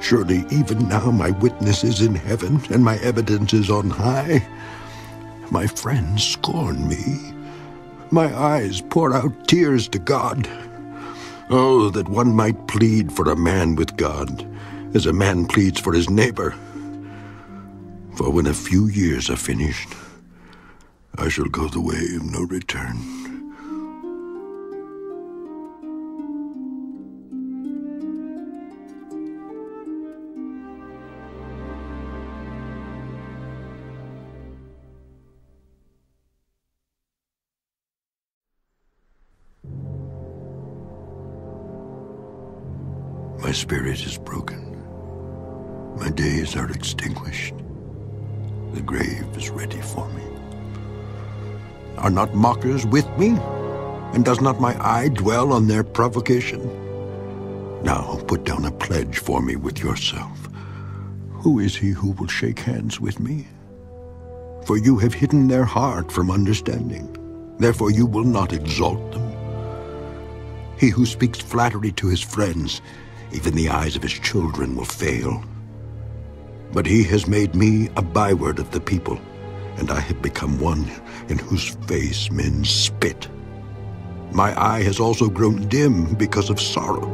Speaker 2: Surely even now my witness is in heaven, and my evidence is on high. My friends scorn me. My eyes pour out tears to God. Oh, that one might plead for a man with God, as a man pleads for his neighbor. For when a few years are finished, I shall go the way of no return. My spirit is broken. My days are extinguished. The grave is ready for me. Are not mockers with me? And does not my eye dwell on their provocation? Now put down a pledge for me with yourself. Who is he who will shake hands with me? For you have hidden their heart from understanding. Therefore you will not exalt them. He who speaks flattery to his friends, even the eyes of his children will fail. But he has made me a byword of the people, and I have become one in whose face men spit. My eye has also grown dim because of sorrow,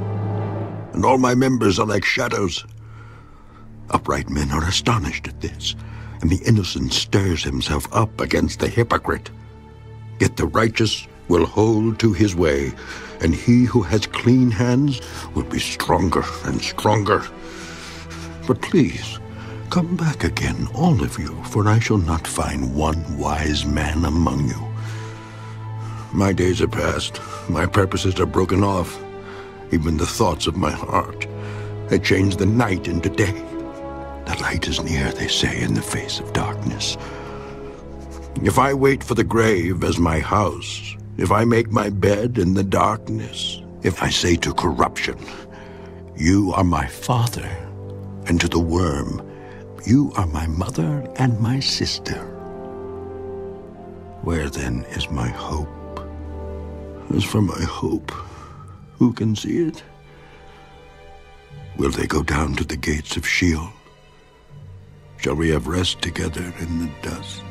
Speaker 2: and all my members are like shadows. Upright men are astonished at this, and the innocent stirs himself up against the hypocrite. Yet the righteous will hold to his way, and he who has clean hands will be stronger and stronger. But please, come back again, all of you, for I shall not find one wise man among you. My days are past, my purposes are broken off, even the thoughts of my heart. I change the night into day. The light is near, they say, in the face of darkness. If I wait for the grave as my house, if I make my bed in the darkness, if I say to corruption, you are my father, and to the worm, you are my mother and my sister, where then is my hope? As for my hope, who can see it? Will they go down to the gates of Sheol? Shall we have rest together in the dust?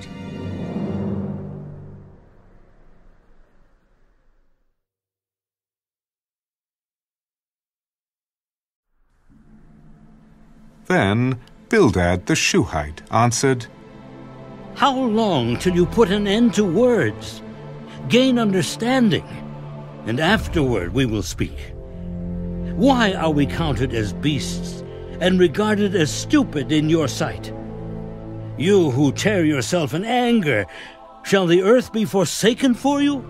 Speaker 1: Then Bildad the Shuhite answered,
Speaker 10: How long till you put an end to words? Gain understanding, and afterward we will speak. Why are we counted as beasts and regarded as stupid in your sight? You who tear yourself in anger, shall the earth be forsaken for you?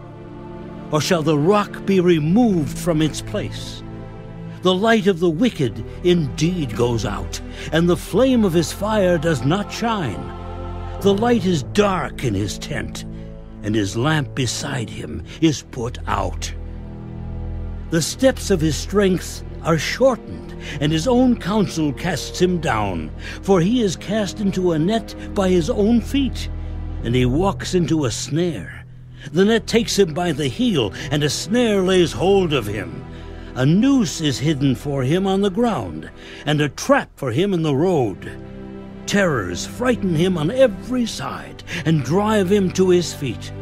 Speaker 10: Or shall the rock be removed from its place? The light of the wicked indeed goes out, and the flame of his fire does not shine. The light is dark in his tent, and his lamp beside him is put out. The steps of his strength are shortened, and his own counsel casts him down. For he is cast into a net by his own feet, and he walks into a snare. The net takes him by the heel, and a snare lays hold of him. A noose is hidden for him on the ground, and a trap for him in the road. Terrors frighten him on every side, and drive him to his feet.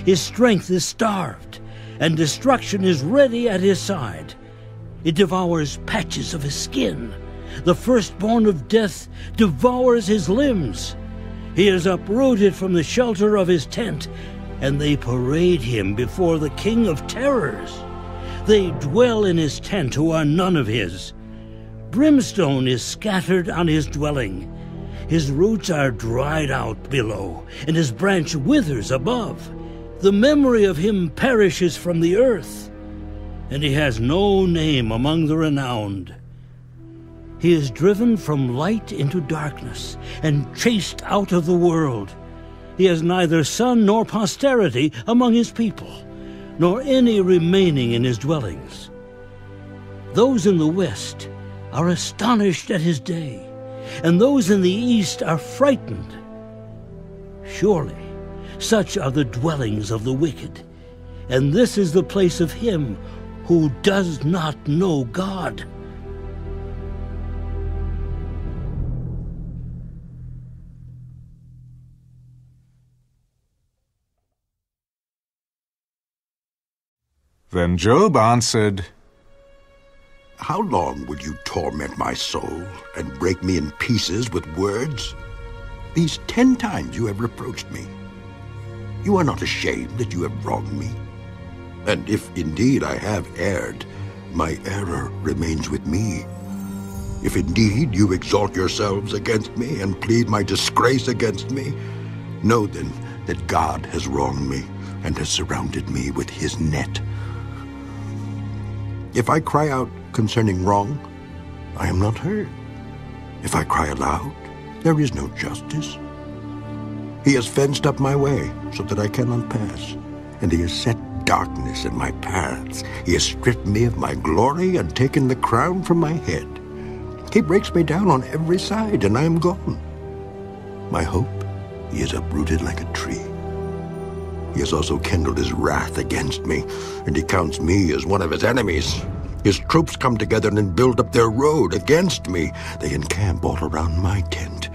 Speaker 10: His strength is starved, and destruction is ready at his side. It devours patches of his skin. The firstborn of death devours his limbs. He is uprooted from the shelter of his tent, and they parade him before the King of Terrors. They dwell in his tent who are none of his. Brimstone is scattered on his dwelling. His roots are dried out below, and his branch withers above. The memory of him perishes from the earth, and he has no name among the renowned. He is driven from light into darkness, and chased out of the world. He has neither son nor posterity among his people, nor any remaining in his dwellings. Those in the west are astonished at his day, and those in the east are frightened. Surely such are the dwellings of the wicked, and this is the place of him who does not know God.
Speaker 1: Then Job answered,
Speaker 2: How long will you torment my soul and break me in pieces with words? These 10 times you have reproached me. You are not ashamed that you have wronged me. And if indeed I have erred, my error remains with me. If indeed you exalt yourselves against me and plead my disgrace against me, know then that God has wronged me and has surrounded me with his net. If I cry out concerning wrong, I am not heard. If I cry aloud, there is no justice. He has fenced up my way so that I cannot pass, and he has set darkness in my paths. He has stripped me of my glory and taken the crown from my head. He breaks me down on every side, and I am gone. My hope he has uprooted like a tree. He has also kindled his wrath against me, and he counts me as one of his enemies. His troops come together and build up their road against me. They encamp all around my tent.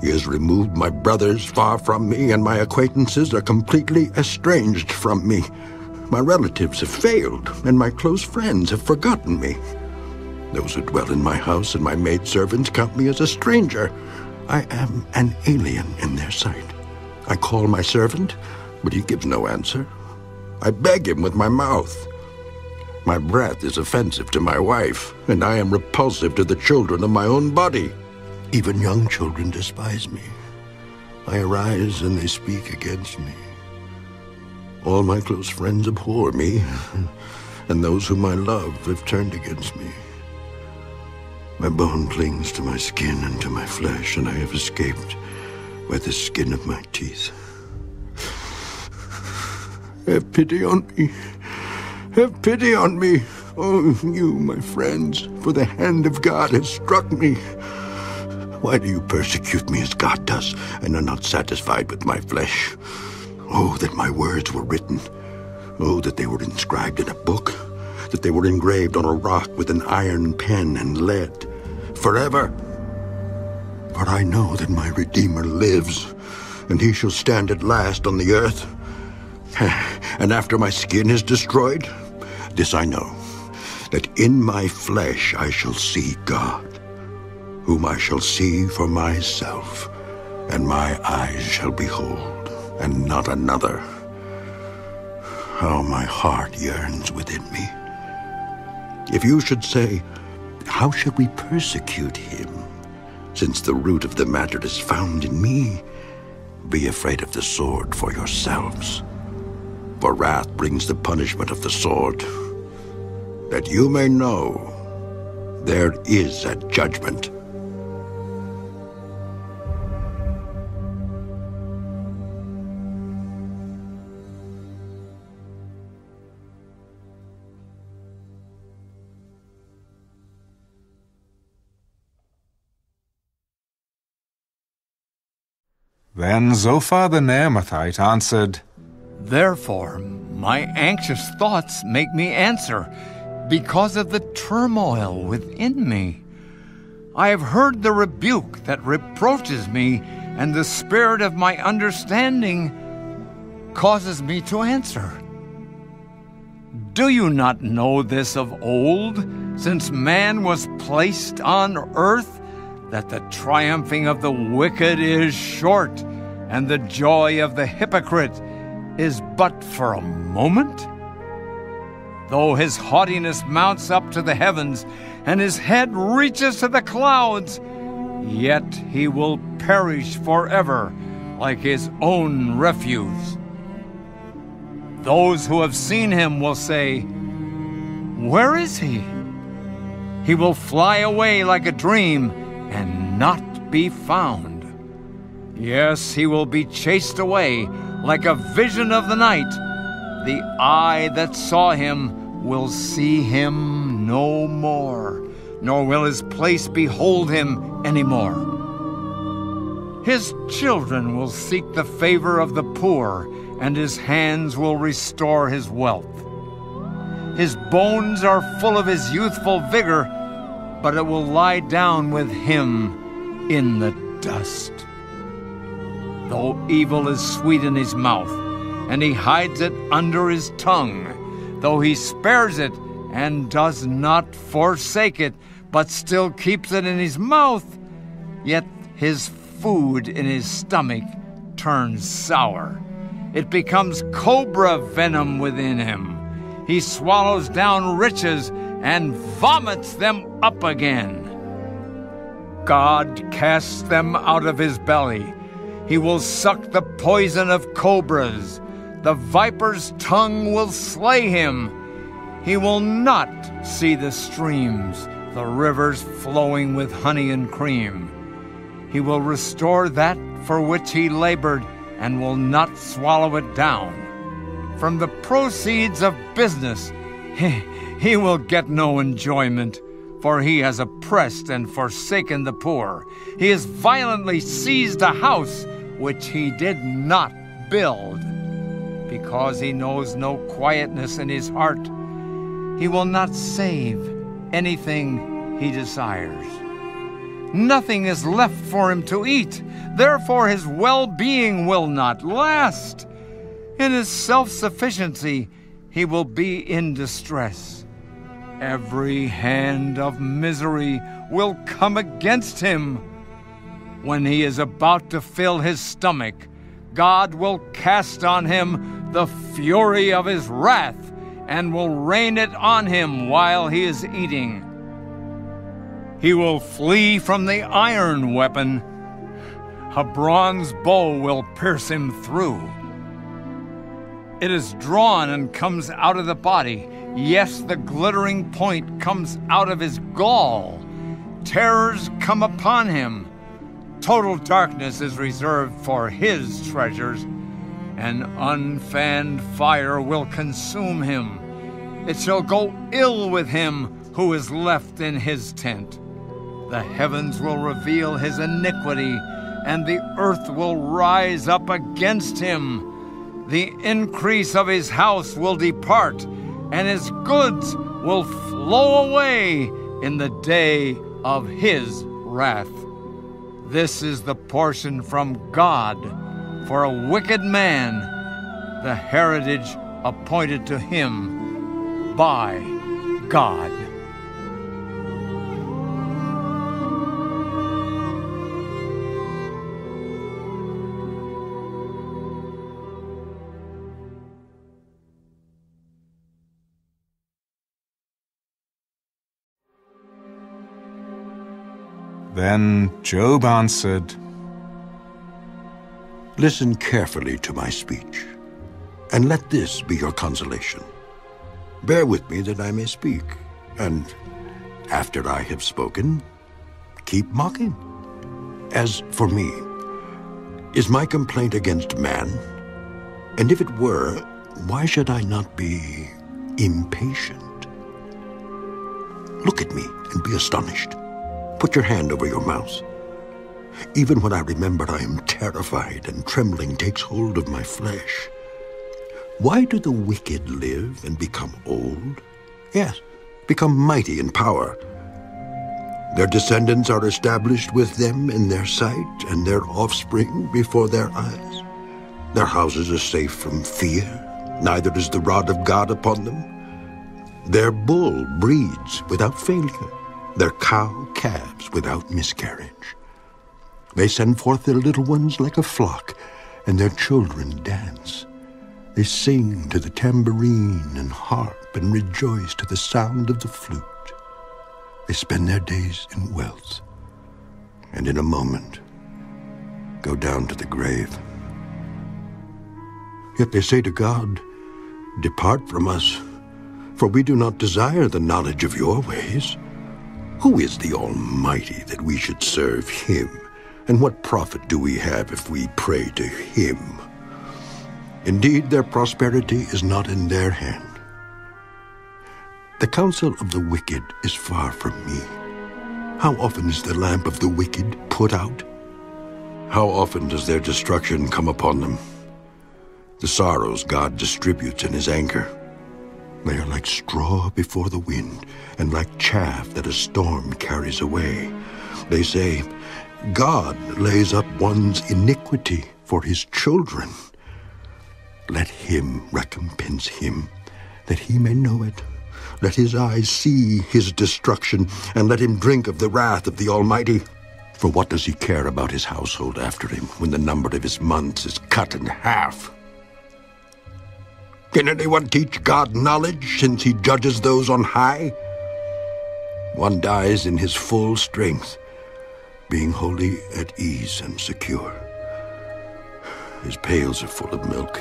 Speaker 2: He has removed my brothers far from me, and my acquaintances are completely estranged from me. My relatives have failed, and my close friends have forgotten me. Those who dwell in my house and my maidservants count me as a stranger. I am an alien in their sight. I call my servant, but he gives no answer. I beg him with my mouth. My breath is offensive to my wife, and I am repulsive to the children of my own body. Even young children despise me. I arise and they speak against me. All my close friends abhor me, and those whom I love have turned against me. My bone clings to my skin and to my flesh, and I have escaped by the skin of my teeth. Have pity on me. Have pity on me, oh, you, my friends, for the hand of God has struck me. Why do you persecute me as God does, and are not satisfied with my flesh? Oh, that my words were written. Oh, that they were inscribed in a book, that they were engraved on a rock with an iron pen and lead, forever. For I know that my Redeemer lives, and he shall stand at last on the earth. And after my skin is destroyed, this I know, that in my flesh I shall see God, whom I shall see for myself, and my eyes shall behold, and not another. How my heart yearns within me. If you should say, how should we persecute him, since the root of the matter is found in me? Be afraid of the sword for yourselves. For wrath brings the punishment of the sword, that you may know there is a judgment.
Speaker 1: Then Zophar the Naamathite answered,
Speaker 11: Therefore, my anxious thoughts make me answer, because of the turmoil within me. I have heard the rebuke that reproaches me, and the spirit of my understanding causes me to answer. Do you not know this of old, since man was placed on earth, that the triumphing of the wicked is short, and the joy of the hypocrite is but for a moment? Though his haughtiness mounts up to the heavens, and his head reaches to the clouds, yet he will perish forever like his own refuse. Those who have seen him will say, "Where is he?" He will fly away like a dream and not be found. Yes, he will be chased away like a vision of the night. The eye that saw him will see him no more, nor will his place behold him any more. His children will seek the favor of the poor, and his hands will restore his wealth. His bones are full of his youthful vigor, but it will lie down with him in the dust. Though evil is sweet in his mouth, and he hides it under his tongue, though he spares it and does not forsake it, but still keeps it in his mouth, yet his food in his stomach turns sour. It becomes cobra venom within him. He swallows down riches and vomits them up again. God casts them out of his belly. He will suck the poison of cobras. The viper's tongue will slay him. He will not see the streams, the rivers flowing with honey and cream. He will restore that for which he labored and will not swallow it down. From the proceeds of business, he will get no enjoyment, for he has oppressed and forsaken the poor. He has violently seized a house which he did not build. Because he knows no quietness in his heart, he will not save anything he desires. Nothing is left for him to eat, therefore his well-being will not last. In his self-sufficiency, he will be in distress. Every hand of misery will come against him. When he is about to fill his stomach, God will cast on him the fury of his wrath and will rain it on him while he is eating. He will flee from the iron weapon. A bronze bow will pierce him through. It is drawn and comes out of the body. Yes, the glittering point comes out of his gall. Terrors come upon him. Total darkness is reserved for his treasures. An unfanned fire will consume him. It shall go ill with him who is left in his tent. The heavens will reveal his iniquity, and the earth will rise up against him. The increase of his house will depart, and his goods will flow away in the day of his wrath. This is the portion from God for a wicked man, the heritage appointed to him by God.
Speaker 1: Then Job answered,
Speaker 2: Listen carefully to my speech, and let this be your consolation. Bear with me that I may speak, and after I have spoken, keep mocking. As for me, is my complaint against man? And if it were, why should I not be impatient? Look at me and be astonished. Put your hand over your mouth. Even when I remember, I am terrified, and trembling takes hold of my flesh. Why do the wicked live and become old? Yes, become mighty in power. Their descendants are established with them in their sight, and their offspring before their eyes. Their houses are safe from fear, neither is the rod of God upon them. Their bull breeds without failure, their cow calves without miscarriage. They send forth their little ones like a flock, and their children dance. They sing to the tambourine and harp, and rejoice to the sound of the flute. They spend their days in wealth, and in a moment go down to the grave. Yet they say to God, "Depart from us, for we do not desire the knowledge of your ways. Who is the Almighty that we should serve him? And what profit do we have if we pray to him?" Indeed, their prosperity is not in their hand. The counsel of the wicked is far from me. How often is the lamp of the wicked put out? How often does their destruction come upon them? The sorrows God distributes in his anger. They are like straw before the wind, and like chaff that a storm carries away. They say, "God lays up one's iniquity for his children. Let him recompense him, that he may know it. Let his eyes see his destruction, and let him drink of the wrath of the Almighty. For what does he care about his household after him, when the number of his months is cut in half? Can anyone teach God knowledge, since he judges those on high? One dies in his full strength, being wholly at ease and secure. His pails are full of milk,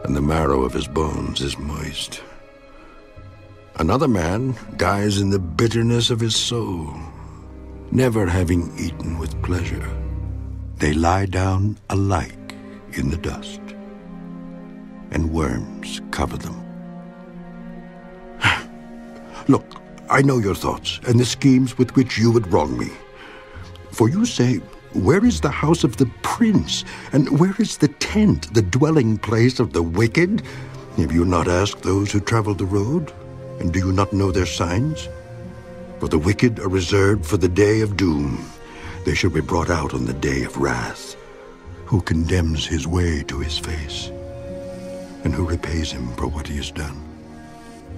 Speaker 2: and the marrow of his bones is moist. Another man dies in the bitterness of his soul, never having eaten with pleasure. They lie down alike in the dust, and worms cover them. Look, I know your thoughts, and the schemes with which you would wrong me. For you say, "Where is the house of the prince? And where is the tent, the dwelling place of the wicked?" Have you not asked those who travel the road? And do you not know their signs? For the wicked are reserved for the day of doom. They shall be brought out on the day of wrath. Who condemns his way to his face? And who repays him for what he has done?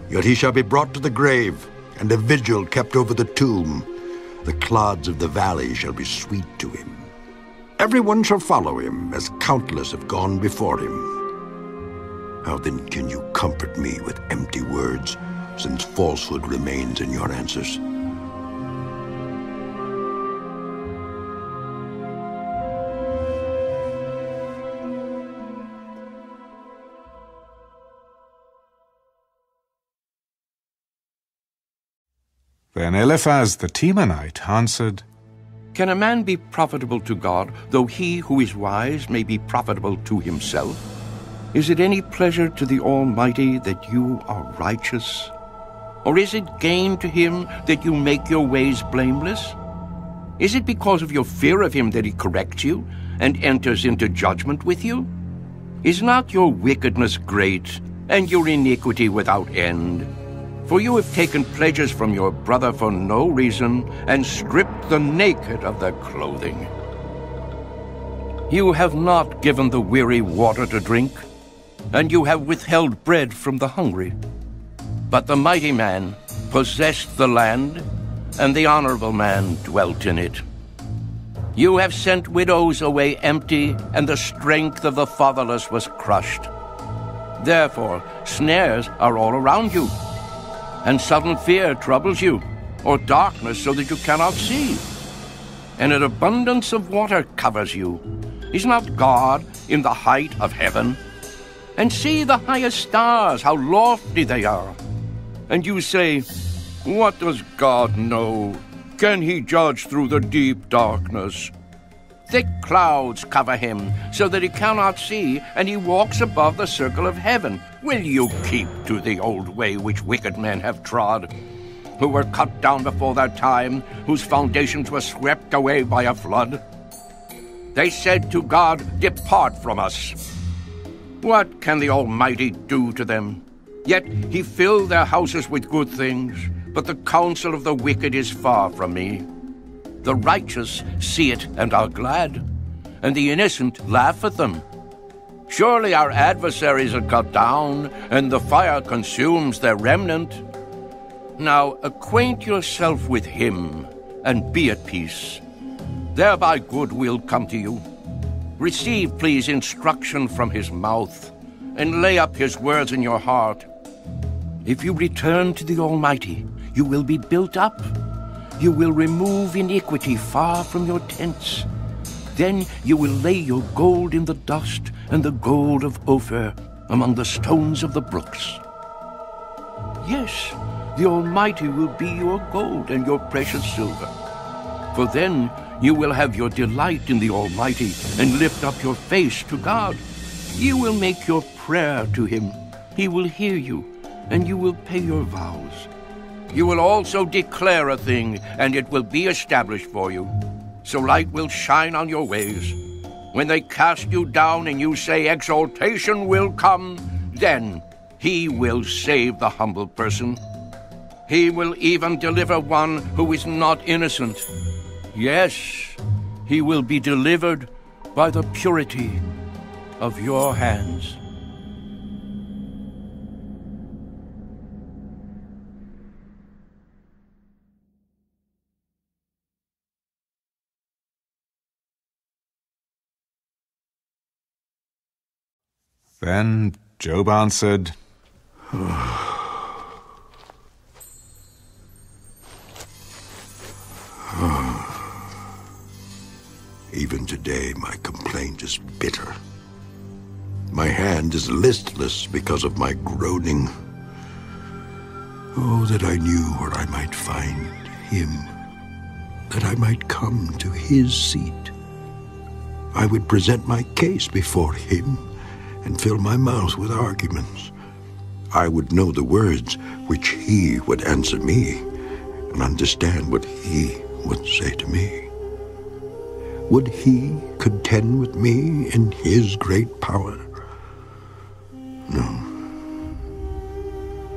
Speaker 2: Yet he shall be brought to the grave, and a vigil kept over the tomb. The clods of the valley shall be sweet to him. Everyone shall follow him, as countless have gone before him. How then can you comfort me with empty words, since falsehood remains in your answers?
Speaker 1: Then Eliphaz the Temanite answered,
Speaker 9: Can a man be profitable to God, though he who is wise may be profitable to himself? Is it any pleasure to the Almighty that you are righteous? Or is it gain to him that you make your ways blameless? Is it because of your fear of him that he corrects you and enters into judgment with you? Is not your wickedness great, and your iniquity without end? For you have taken pledges from your brother for no reason, and stripped the naked of their clothing. You have not given the weary water to drink, and you have withheld bread from the hungry. But the mighty man possessed the land, and the honorable man dwelt in it. You have sent widows away empty, and the strength of the fatherless was crushed. Therefore snares are all around you, and sudden fear troubles you, or darkness so that you cannot see. And an abundance of water covers you. Is not God in the height of heaven? And see the highest stars, how lofty they are. And you say, What does God know? Can he judge through the deep darkness? Thick clouds cover him, so that he cannot see, and he walks above the circle of heaven. Will you keep to the old way which wicked men have trod, who were cut down before their time, whose foundations were swept away by a flood? They said to God, Depart from us. What can the Almighty do to them? Yet he filled their houses with good things, but the counsel of the wicked is far from me. The righteous see it and are glad, and the innocent laugh at them. Surely our adversaries are cut down, and the fire consumes their remnant. Now acquaint yourself with him, and be at peace. Thereby good will come to you. Receive, please, instruction from his mouth, and lay up his words in your heart. If you return to the Almighty, you will be built up. You will remove iniquity far from your tents. Then you will lay your gold in the dust, and the gold of Ophir among the stones of the brooks. Yes, the Almighty will be your gold and your precious silver. For then you will have your delight in the Almighty, and lift up your face to God. You will make your prayer to him. He will hear you, and you will pay your vows. You will also declare a thing, and it will be established for you. So light will shine on your ways. When they cast you down and you say exaltation will come, then he will save the humble person. He will even deliver one who is not innocent. Yes, he will be delivered by the purity of your hands.
Speaker 1: Then Job answered,
Speaker 2: Even today my complaint is bitter. My hand is listless because of my groaning. Oh, that I knew where I might find him, that I might come to his seat. I would present my case before him and fill my mouth with arguments. I would know the words which he would answer me and understand what he would say to me. Would he contend with me in his great power? No.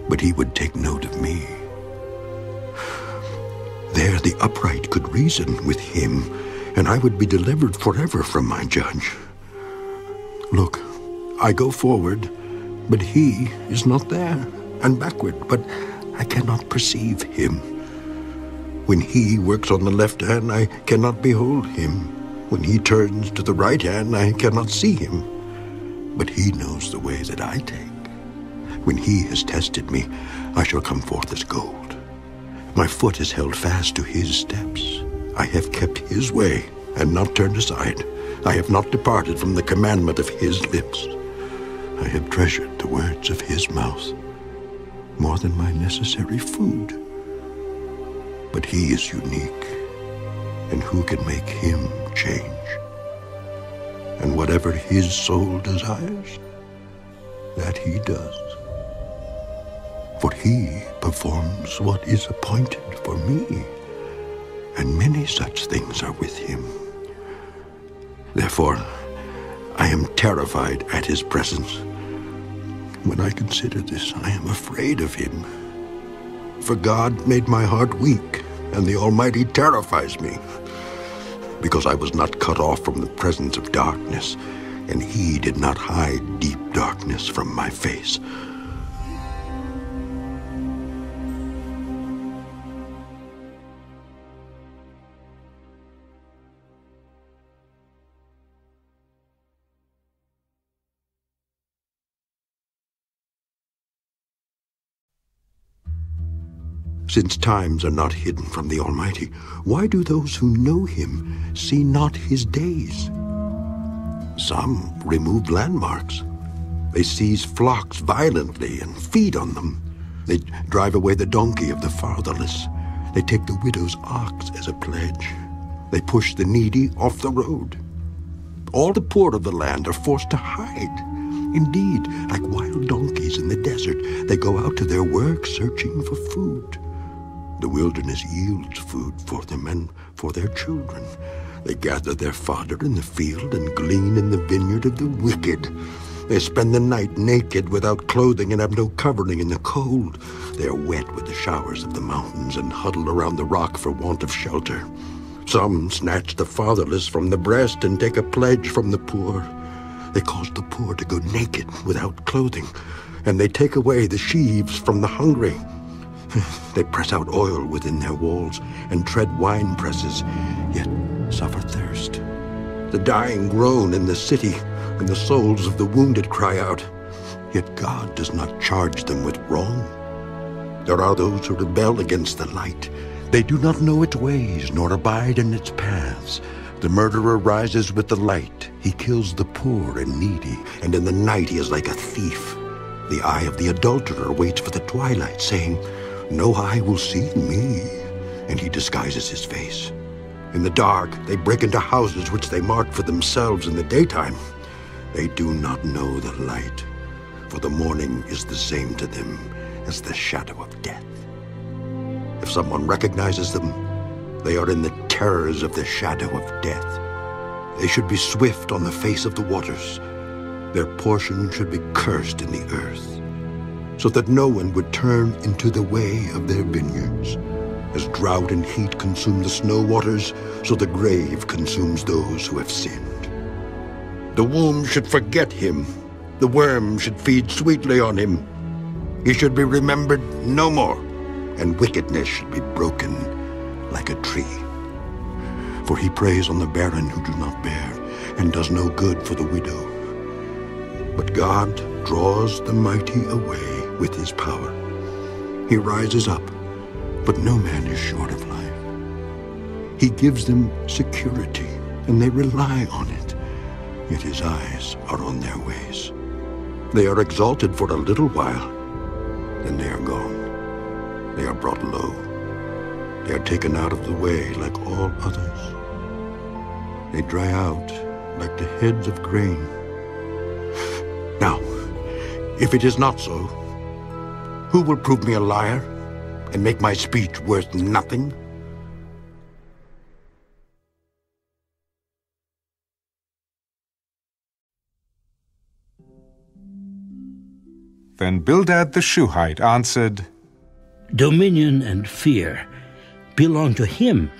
Speaker 2: But he would take note of me. There the upright could reason with him, and I would be delivered forever from my judge. Look, I go forward, but he is not there, and backward, but I cannot perceive him. When he works on the left hand, I cannot behold him. When he turns to the right hand, I cannot see him. But he knows the way that I take. When he has tested me, I shall come forth as gold. My foot is held fast to his steps. I have kept his way and not turned aside. I have not departed from the commandment of his lips. I have treasured the words of his mouth more than my necessary food. But he is unique, and who can make him change? And whatever his soul desires, that he does. For he performs what is appointed for me, and many such things are with him. Therefore, I am terrified at his presence. When I consider this, I am afraid of him. For God made my heart weak, and the Almighty terrifies me. Because I was not cut off from the presence of darkness, and he did not hide deep darkness from my face. Since times are not hidden from the Almighty, why do those who know him see not his days? Some remove landmarks. They seize flocks violently and feed on them. They drive away the donkey of the fatherless. They take the widow's ox as a pledge. They push the needy off the road. All the poor of the land are forced to hide. Indeed, like wild donkeys in the desert, they go out to their work searching for food. The wilderness yields food for them and for their children. They gather their fodder in the field and glean in the vineyard of the wicked. They spend the night naked without clothing and have no covering in the cold. They are wet with the showers of the mountains and huddle around the rock for want of shelter. Some snatch the fatherless from the breast and take a pledge from the poor. They cause the poor to go naked without clothing, and they take away the sheaves from the hungry. They press out oil within their walls and tread wine presses, yet suffer thirst. The dying groan in the city, and the souls of the wounded cry out, yet God does not charge them with wrong. There are those who rebel against the light. They do not know its ways, nor abide in its paths. The murderer rises with the light. He kills the poor and needy, and in the night he is like a thief. The eye of the adulterer waits for the twilight, saying, no eye will see me, and he disguises his face. In the dark, they break into houses which they mark for themselves in the daytime. They do not know the light, for the morning is the same to them as the shadow of death. If someone recognizes them, they are in the terrors of the shadow of death. They should be swift on the face of the waters. Their portion should be cursed in the earth, so that no one would turn into the way of their vineyards. As drought and heat consume the snow waters, so the grave consumes those who have sinned. The womb should forget him. The worm should feed sweetly on him. He should be remembered no more, and wickedness should be broken like a tree. For he preys on the barren who do not bear, and does no good for the widow. But God draws the mighty away with his power. He rises up, but no man is short of life. He gives them security, and they rely on it. Yet his eyes are on their ways. They are exalted for a little while, then they are gone. They are brought low. They are taken out of the way like all others. They dry out like the heads of grain. Now, if it is not so, who will prove me a liar and make my speech worth nothing?
Speaker 1: Then Bildad the Shuhite answered,
Speaker 10: Dominion and fear belong to him.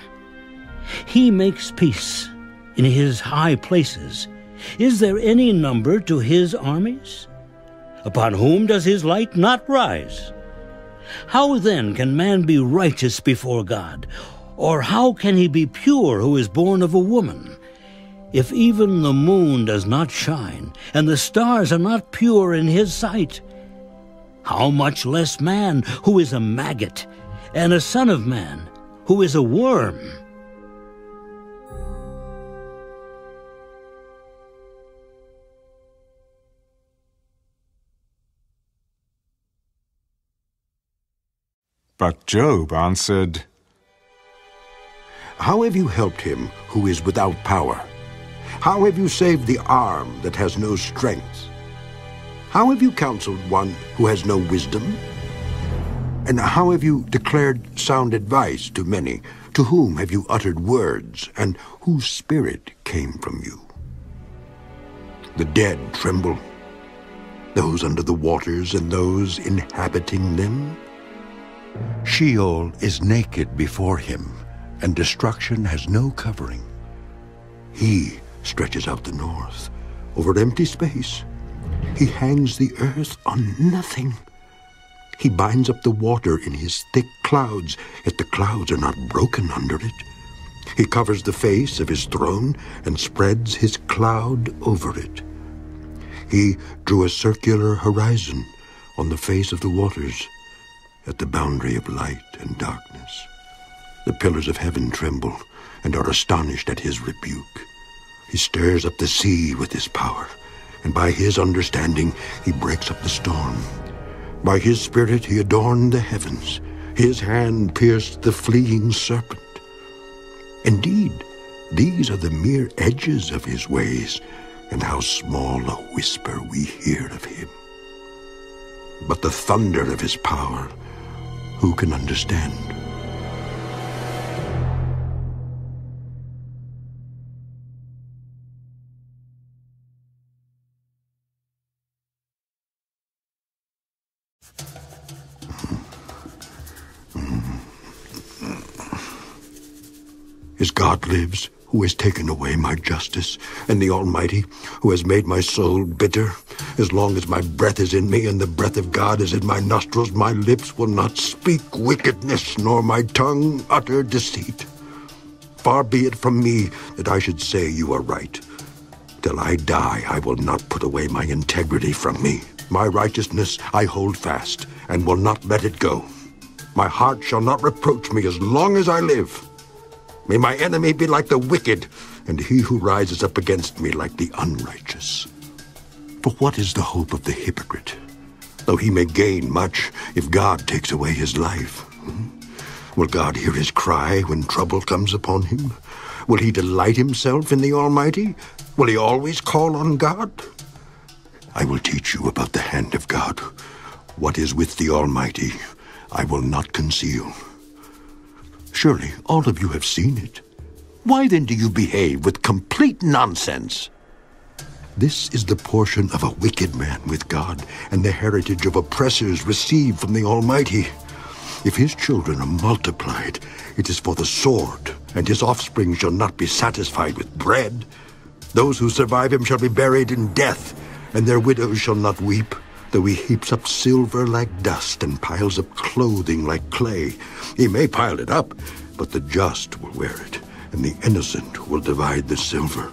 Speaker 10: He makes peace in his high places. Is there any number to his armies? Upon whom does his light not rise? How then can man be righteous before God? Or how can he be pure who is born of a woman? If even the moon does not shine, and the stars are not pure in his sight, how much less man who is a maggot, and a son of man who is a worm?
Speaker 1: But Job answered,
Speaker 2: How have you helped him who is without power? How have you saved the arm that has no strength? How have you counseled one who has no wisdom? And how have you declared sound advice to many? To whom have you uttered words, and whose spirit came from you? The dead tremble, those under the waters and those inhabiting them. Sheol is naked before him, and destruction has no covering. He stretches out the north over empty space. He hangs the earth on nothing. He binds up the water in his thick clouds, yet the clouds are not broken under it. He covers the face of his throne and spreads his cloud over it. He drew a circular horizon on the face of the waters, at the boundary of light and darkness. The pillars of heaven tremble and are astonished at his rebuke. He stirs up the sea with his power, and by his understanding he breaks up the storm. By his spirit he adorned the heavens. His hand pierced the fleeing serpent. Indeed, these are the mere edges of his ways, and how small a whisper we hear of him. But the thunder of his power, who can understand? As God lives, who has taken away my justice, and the Almighty, who has made my soul bitter, as long as my breath is in me and the breath of God is in my nostrils, my lips will not speak wickedness, nor my tongue utter deceit. Far be it from me that I should say you are right. Till I die, I will not put away my integrity from me. My righteousness I hold fast, and will not let it go. My heart shall not reproach me as long as I live. May my enemy be like the wicked, and he who rises up against me like the unrighteous. For what is the hope of the hypocrite? Though he may gain much, if God takes away his life. Will God hear his cry when trouble comes upon him? Will he delight himself in the Almighty? Will he always call on God? I will teach you about the hand of God. What is with the Almighty, I will not conceal. Surely all of you have seen it. Why then do you behave with complete nonsense? This is the portion of a wicked man with God, and the heritage of oppressors received from the Almighty. If his children are multiplied, it is for the sword, and his offspring shall not be satisfied with bread. Those who survive him shall be buried in death, and their widows shall not weep. Though he heaps up silver like dust and piles up clothing like clay, he may pile it up, but the just will wear it, and the innocent will divide the silver.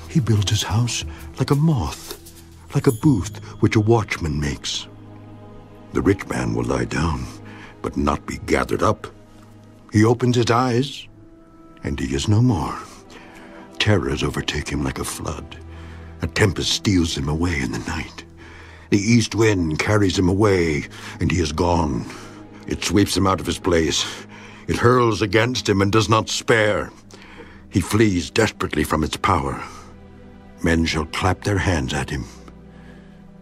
Speaker 2: He builds his house like a moth, like a booth which a watchman makes. The rich man will lie down, but not be gathered up. He opens his eyes, and he is no more. Terrors overtake him like a flood. A tempest steals him away in the night. The east wind carries him away, and he is gone. It sweeps him out of his place. It hurls against him and does not spare. He flees desperately from its power. Men shall clap their hands at him,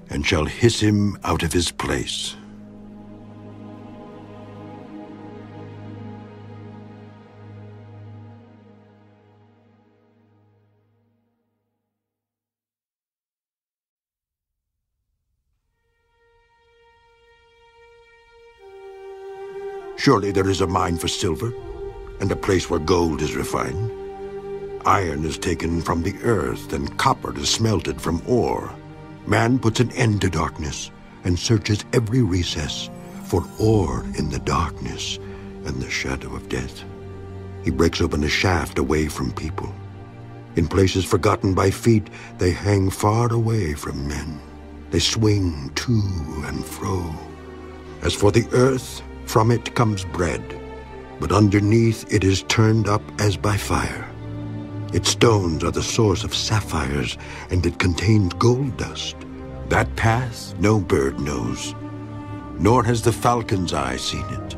Speaker 2: and shall hiss him out of his place. Surely there is a mine for silver, and a place where gold is refined. Iron is taken from the earth, and copper is smelted from ore. Man puts an end to darkness, and searches every recess for ore in the darkness and the shadow of death. He breaks open a shaft away from people. In places forgotten by feet, they hang far away from men. They swing to and fro. As for the earth, from it comes bread, but underneath it is turned up as by fire. Its stones are the source of sapphires, and it contains gold dust. That path no bird knows, nor has the falcon's eye seen it.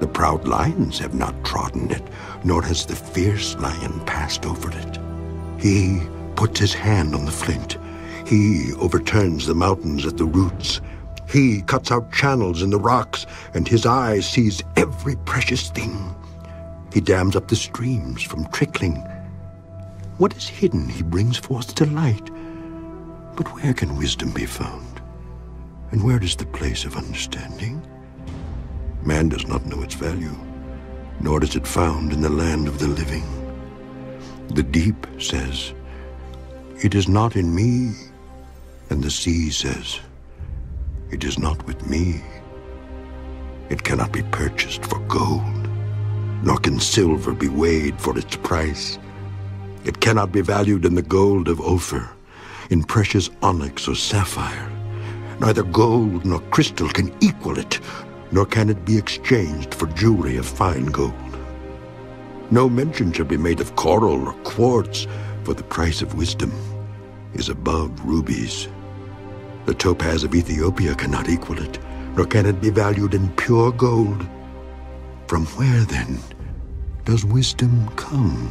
Speaker 2: The proud lions have not trodden it, nor has the fierce lion passed over it. He puts his hand on the flint. He overturns the mountains at the roots. He cuts out channels in the rocks, and his eye sees every precious thing. He dams up the streams from trickling. What is hidden he brings forth to light. But where can wisdom be found? And where is the place of understanding? Man does not know its value, nor is it found in the land of the living. The deep says, "It is not in me," and the sea says, "It is not with me." It cannot be purchased for gold, nor can silver be weighed for its price. It cannot be valued in the gold of Ophir, in precious onyx or sapphire. Neither gold nor crystal can equal it, nor can it be exchanged for jewelry of fine gold. No mention shall be made of coral or quartz, for the price of wisdom is above rubies. The topaz of Ethiopia cannot equal it, nor can it be valued in pure gold. From where, then, does wisdom come?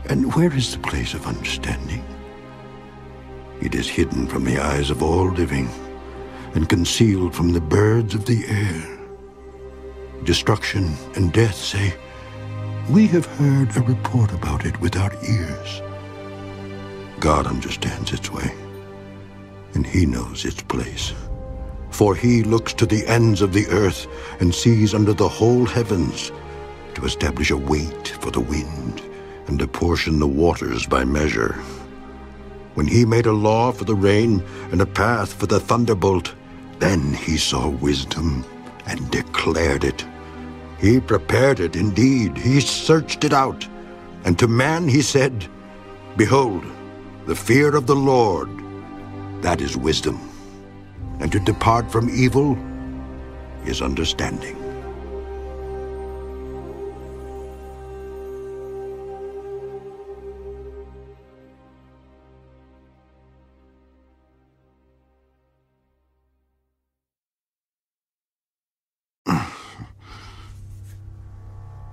Speaker 2: And where is the place of understanding? It is hidden from the eyes of all living, and concealed from the birds of the air. Destruction and death say, "We have heard a report about it with our ears." God understands its way, and he knows its place. For he looks to the ends of the earth and sees under the whole heavens, to establish a weight for the wind and to portion the waters by measure. When he made a law for the rain and a path for the thunderbolt, then he saw wisdom and declared it. He prepared it indeed, he searched it out. And to man he said, Behold, the fear of the Lord, that is wisdom. And to depart from evil is understanding.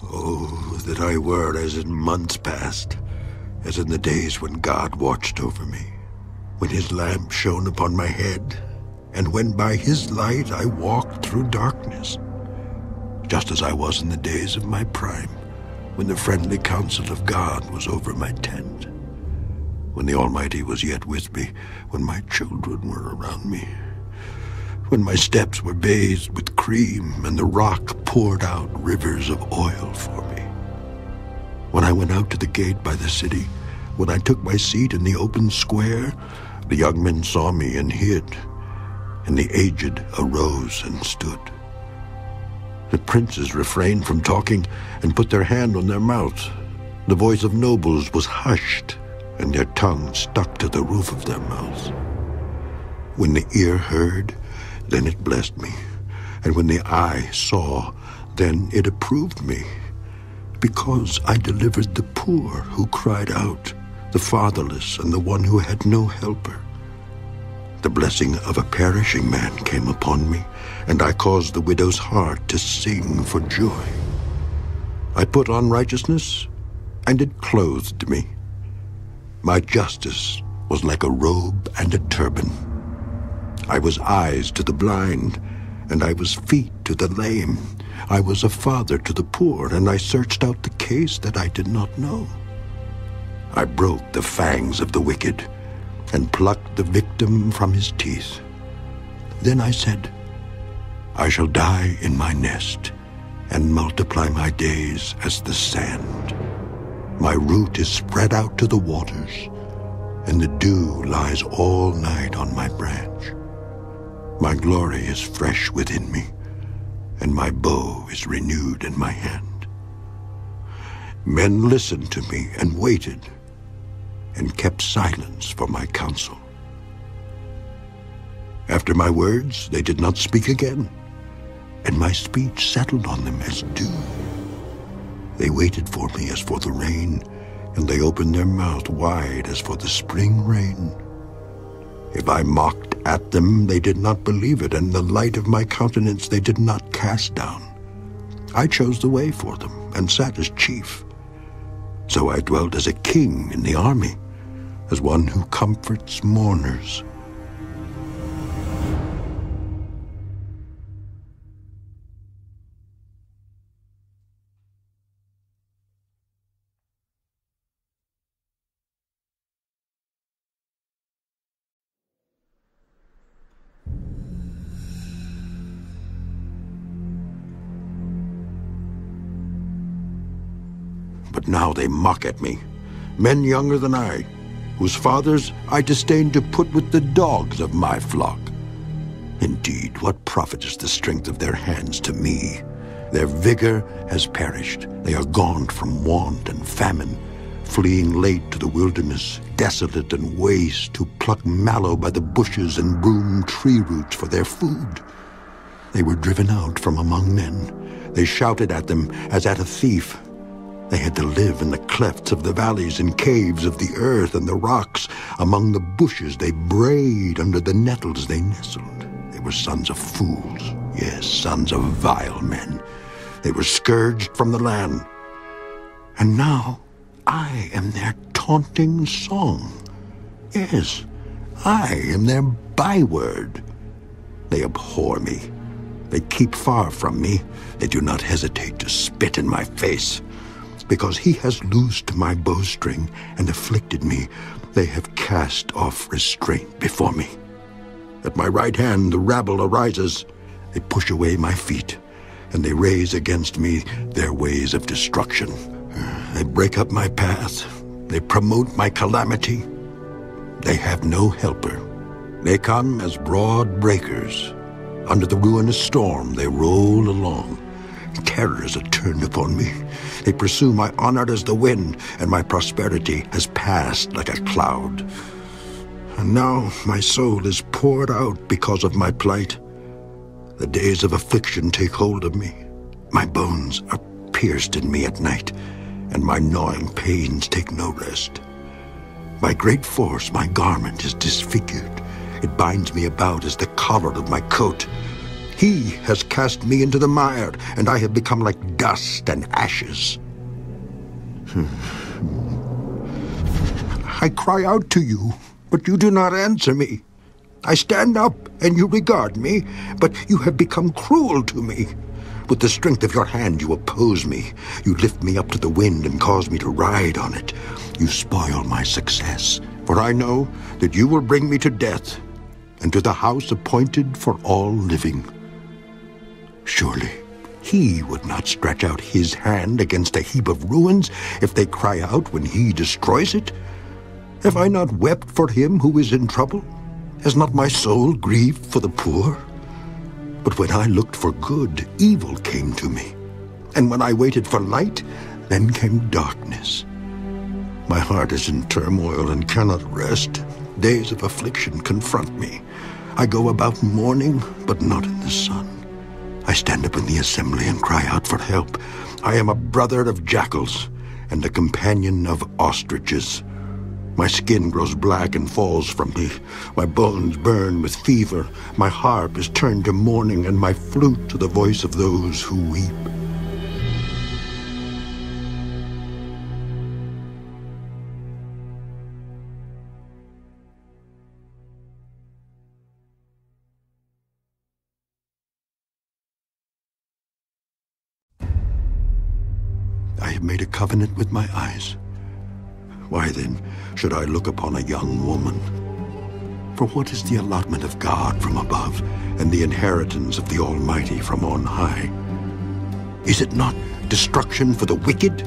Speaker 2: Oh, that I were as in months past, as in the days when God watched over me, when his lamp shone upon my head, and when by his light I walked through darkness, just as I was in the days of my prime, when the friendly counsel of God was over my tent, when the Almighty was yet with me, when my children were around me, when my steps were bathed with cream and the rock poured out rivers of oil for me. When I went out to the gate by the city, when I took my seat in the open square, the young men saw me and hid, and the aged arose and stood. The princes refrained from talking and put their hand on their mouths. The voice of nobles was hushed, and their tongues stuck to the roof of their mouths. When the ear heard, then it blessed me, and when the eye saw, then it approved me, because I delivered the poor who cried out, the fatherless and the one who had no helper. The blessing of a perishing man came upon me, and I caused the widow's heart to sing for joy. I put on righteousness, and it clothed me. My justice was like a robe and a turban. I was eyes to the blind, and I was feet to the lame. I was a father to the poor, and I searched out the case that I did not know. I broke the fangs of the wicked, and plucked the victim from his teeth. Then I said, I shall die in my nest, and multiply my days as the sand. My root is spread out to the waters, and the dew lies all night on my branch. My glory is fresh within me, and my bow is renewed in my hand. Men listened to me and waited, and kept silence for my counsel. After my words, they did not speak again, and my speech settled on them as dew. They waited for me as for the rain, and they opened their mouth wide as for the spring rain. If I mocked at them, they did not believe it, and the light of my countenance they did not cast down. I chose the way for them, and sat as chief. So I dwelt as a king in the army, as one who comforts mourners. But now they mock at me, men younger than I, whose fathers I disdain to put with the dogs of my flock. Indeed, what profit is the strength of their hands to me? Their vigor has perished. They are gone from want and famine, fleeing late to the wilderness, desolate and waste, to pluck mallow by the bushes and broom tree roots for their food. They were driven out from among men. They shouted at them as at a thief. They had to live in the clefts of the valleys, in caves of the earth and the rocks. Among the bushes they brayed, under the nettles they nestled. They were sons of fools, yes, sons of vile men. They were scourged from the land. And now I am their taunting song. Yes, I am their byword. They abhor me. They keep far from me. They do not hesitate to spit in my face. Because he has loosed my bowstring and afflicted me, they have cast off restraint before me. At my right hand the rabble arises. They push away my feet, and they raise against me their ways of destruction. They break up my path. They promote my calamity. They have no helper. They come as broad breakers. Under the ruinous storm they roll along. Terrors are turned upon me. They pursue my honor as the wind, and my prosperity has passed like a cloud. And now my soul is poured out because of my plight. The days of affliction take hold of me. My bones are pierced in me at night, and my gnawing pains take no rest. By great force my garment is disfigured. It binds me about as the collar of my coat. He has cast me into the mire, and I have become like dust and ashes. I cry out to you, but you do not answer me. I stand up, and you regard me, but you have become cruel to me. With the strength of your hand you oppose me. You lift me up to the wind and cause me to ride on it. You spoil my success, for I know that you will bring me to death, and to the house appointed for all living. Surely he would not stretch out his hand against a heap of ruins if they cry out when he destroys it. Have I not wept for him who is in trouble? Has not my soul grieved for the poor? But when I looked for good, evil came to me. And when I waited for light, then came darkness. My heart is in turmoil and cannot rest. Days of affliction confront me. I go about mourning, but not in the sun. I stand up in the assembly and cry out for help. I am a brother of jackals and a companion of ostriches. My skin grows black and falls from me. My bones burn with fever. My harp is turned to mourning, and my flute to the voice of those who weep. I have made a covenant with my eyes. Why then should I look upon a young woman? For what is the allotment of God from above, and the inheritance of the Almighty from on high? Is it not destruction for the wicked,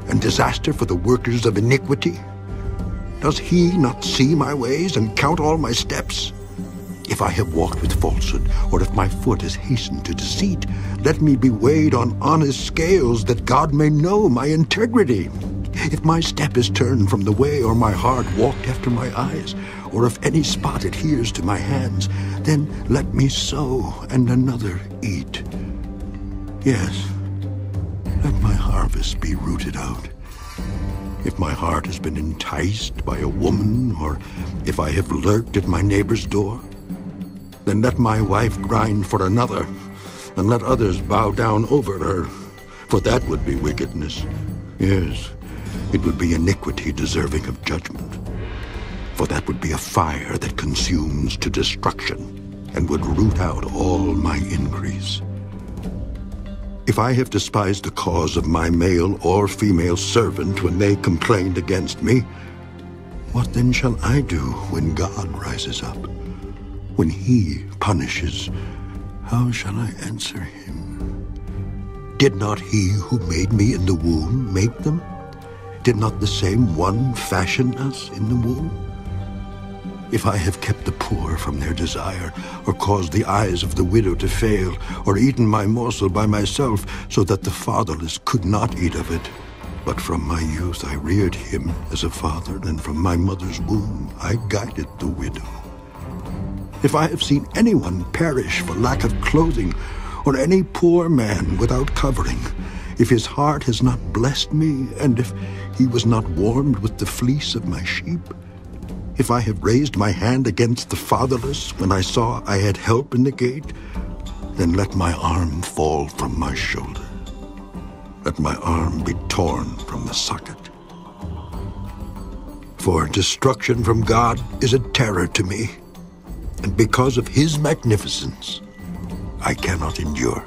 Speaker 2: and disaster for the workers of iniquity? Does he not see my ways and count all my steps? If I have walked with falsehood, or if my foot has hastened to deceit, let me be weighed on honest scales, that God may know my integrity. If my step is turned from the way, or my heart walked after my eyes, or if any spot adheres to my hands, then let me sow and another eat. Yes, let my harvest be rooted out. If my heart has been enticed by a woman, or if I have lurked at my neighbor's door, then let my wife grind for another, and let others bow down over her, for that would be wickedness. Yes, it would be iniquity deserving of judgment, for that would be a fire that consumes to destruction, and would root out all my increase. If I have despised the cause of my male or female servant when they complained against me, what then shall I do when God rises up? When he punishes, how shall I answer him? Did not he who made me in the womb make them? Did not the same one fashion us in the womb? If I have kept the poor from their desire, or caused the eyes of the widow to fail, or eaten my morsel by myself, so that the fatherless could not eat of it, but from my youth I reared him as a father, and from my mother's womb I guided the widow. If I have seen anyone perish for lack of clothing, or any poor man without covering, if his heart has not blessed me, and if he was not warmed with the fleece of my sheep, if I have raised my hand against the fatherless when I saw I had help in the gate, then let my arm fall from my shoulder. Let my arm be torn from the socket. For destruction from God is a terror to me, and because of his magnificence, I cannot endure.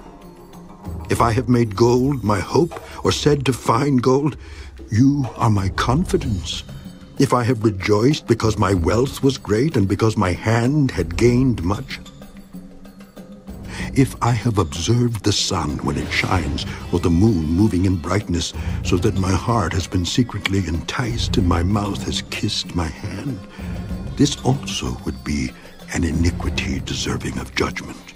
Speaker 2: If I have made gold my hope, or said to find gold, you are my confidence, If I have rejoiced because my wealth was great and because my hand had gained much? If I have observed the sun when it shines, or the moon moving in brightness, so that my heart has been secretly enticed and my mouth has kissed my hand, this also would be an iniquity deserving of judgment,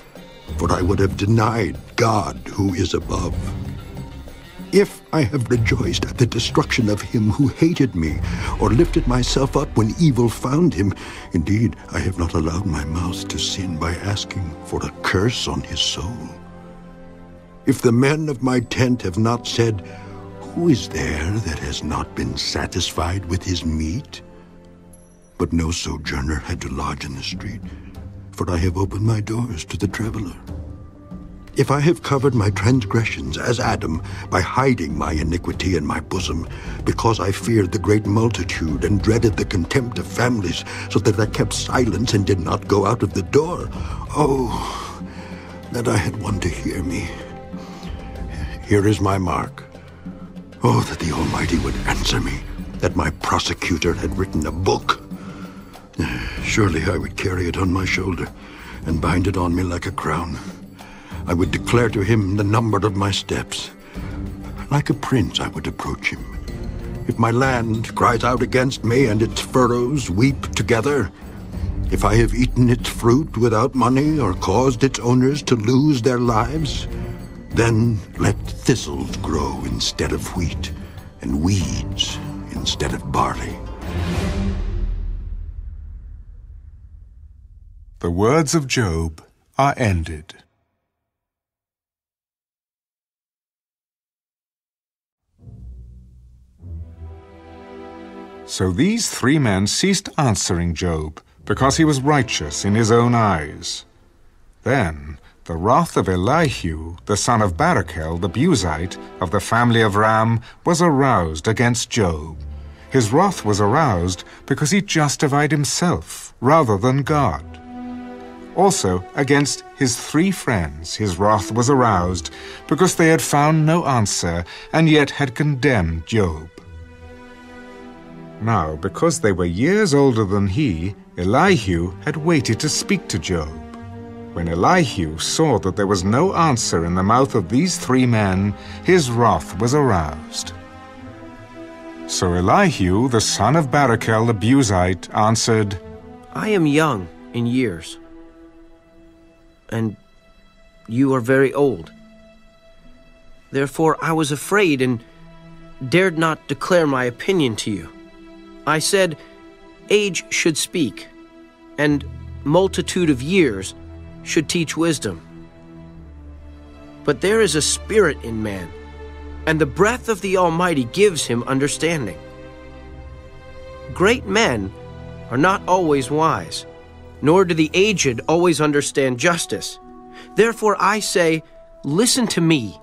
Speaker 2: for I would have denied God who is above. If I have rejoiced at the destruction of him who hated me, or lifted myself up when evil found him, indeed, I have not allowed my mouth to sin by asking for a curse on his soul. If the men of my tent have not said, "Who is there that has not been satisfied with his meat?" But no sojourner had to lodge in the street, for I have opened my doors to the traveler. If I have covered my transgressions as Adam by hiding my iniquity in my bosom, because I feared the great multitude and dreaded the contempt of families, so that I kept silence and did not go out of the door, oh, that I had one to hear me. Here is my mark. Oh, that the Almighty would answer me, that my prosecutor had written a book. Surely I would carry it on my shoulder and bind it on me like a crown. I would declare to him the number of my steps. Like a prince I would approach him. If my land cries out against me and its furrows weep together, if I have eaten its fruit without money or caused its owners to lose their lives, then let thistles grow instead of wheat and weeds instead of barley.
Speaker 1: The words of Job are ended. So these 3 men ceased answering Job, because he was righteous in his own eyes. Then the wrath of Elihu, the son of Barachel, the Buzite, of the family of Ram, was aroused against Job. His wrath was aroused because he justified himself rather than God. Also, against his 3 friends his wrath was aroused because they had found no answer and yet had condemned Job. Now, because they were years older than he, Elihu had waited to speak to Job. When Elihu saw that there was no answer in the mouth of these 3 men, his wrath was aroused. So Elihu, the son of Barachel the Buzite, answered,
Speaker 12: I am young in years, and you are very old. Therefore I was afraid and dared not declare my opinion to you. I said, age should speak, and multitude of years should teach wisdom. But there is a spirit in man, and the breath of the Almighty gives him understanding. Great men are not always wise, nor do the aged always understand justice. Therefore I say, listen to me.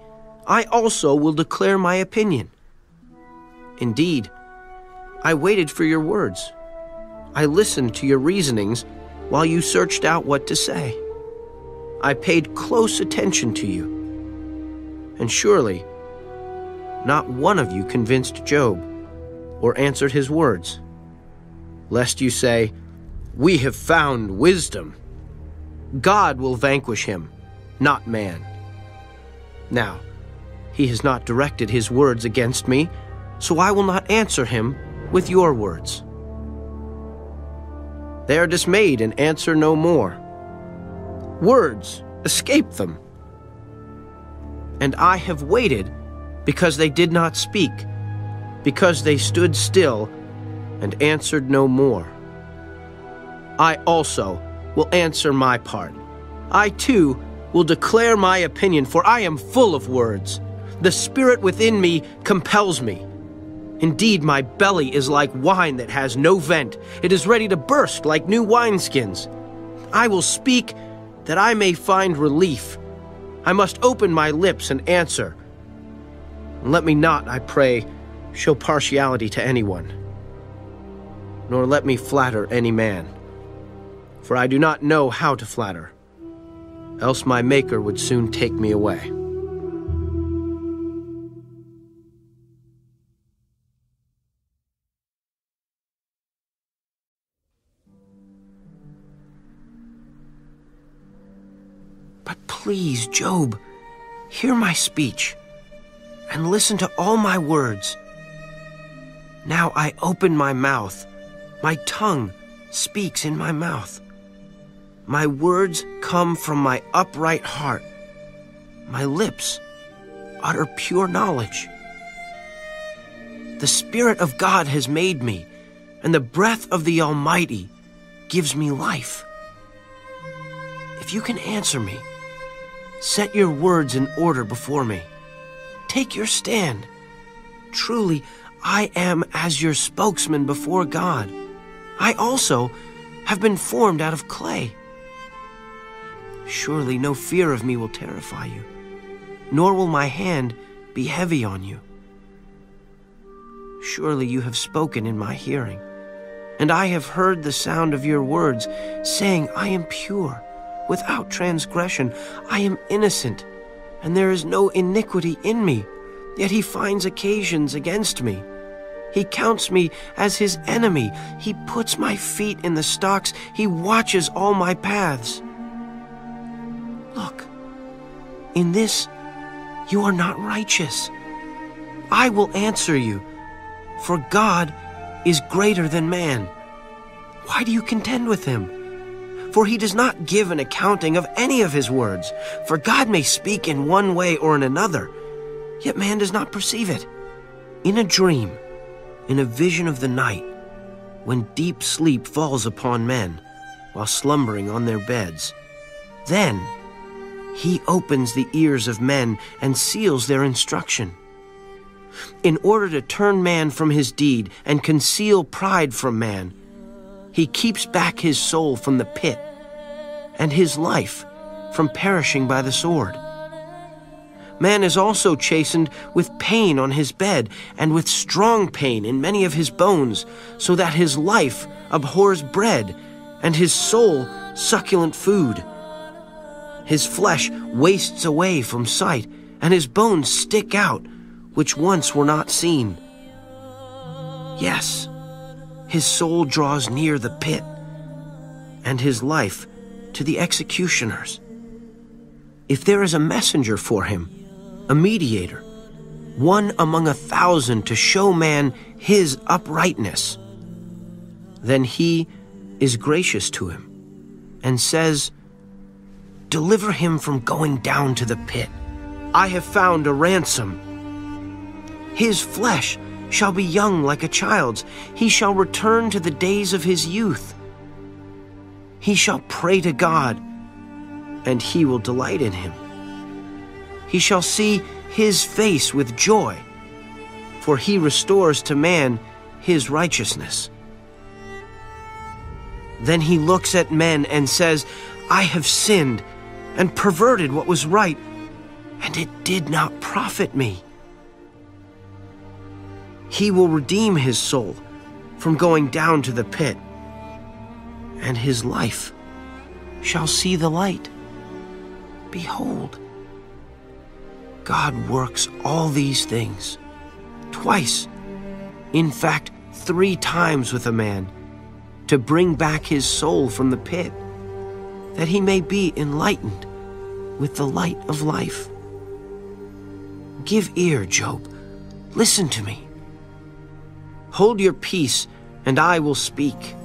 Speaker 12: I also will declare my opinion. Indeed, I waited for your words. I listened to your reasonings while you searched out what to say. I paid close attention to you. And surely, not one of you convinced Job or answered his words, lest you say, we have found wisdom. God will vanquish him, not man. Now, he has not directed his words against me, so I will not answer him with your words. They are dismayed and answer no more. Words escape them. And I have waited because they did not speak, because they stood still and answered no more. I also will answer my part. I too will declare my opinion, for I am full of words. The spirit within me compels me. Indeed, my belly is like wine that has no vent. It is ready to burst like new wineskins. I will speak that I may find relief. I must open my lips and answer. And let me not, I pray, show partiality to anyone, nor let me flatter any man. For I do not know how to flatter, else my Maker would soon take me away. But please, Job, hear my speech and listen to all my words. Now I open my mouth. My tongue speaks in my mouth. My words come from my upright heart. My lips utter pure knowledge. The Spirit of God has made me, and the breath of the Almighty gives me life. If you can answer me, set your words in order before me. Take your stand. Truly, I am as your spokesman before God. I also have been formed out of clay. Surely no fear of me will terrify you, nor will my hand be heavy on you. Surely you have spoken in my hearing, and I have heard the sound of your words, saying, I am pure, without transgression. I am innocent, and there is no iniquity in me. Yet he finds occasions against me. He counts me as his enemy. He puts my feet in the stocks. He watches all my paths. Look, in this you are not righteous. I will answer you, for God is greater than man. Why do you contend with him? For he does not give an accounting of any of his words. For God may speak in one way or in another, yet man does not perceive it. In a dream, in a vision of the night, when deep sleep falls upon men while slumbering on their beds, then he opens the ears of men and seals their instruction. In order to turn man from his deed and conceal pride from man, he keeps back his soul from the pit and his life from perishing by the sword. Man is also chastened with pain on his bed and with strong pain in many of his bones, so that his life abhors bread and his soul succulent food. His flesh wastes away from sight, and his bones stick out, which once were not seen. Yes, his soul draws near the pit, and his life to the executioners. If there is a messenger for him, a mediator, one among 1,000 to show man his uprightness, then he is gracious to him and says, deliver him from going down to the pit. I have found a ransom. His flesh shall be young like a child's. He shall return to the days of his youth. He shall pray to God, and he will delight in him. He shall see his face with joy, for he restores to man his righteousness. Then he looks at men and says, I have sinned and perverted what was right, and it did not profit me. He will redeem his soul from going down to the pit, and his life shall see the light. Behold, God works all these things, twice, in fact 3 times with a man, to bring back his soul from the pit, that he may be enlightened with the light of life. Give ear, Job. Listen to me. Hold your peace, and I will speak.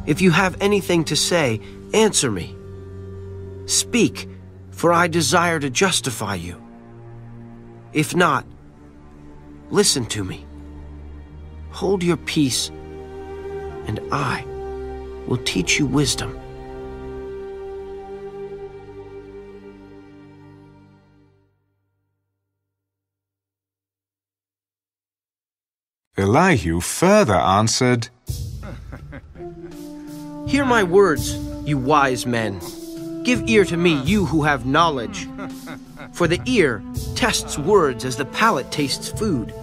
Speaker 12: If you have anything to say, answer me. Speak, for I desire to justify you. If not, listen to me. Hold your peace, and I will teach you wisdom.
Speaker 1: Elihu further answered,
Speaker 12: Hear my words, you wise men. Give ear to me, you who have knowledge. For the ear tests words as the palate tastes food.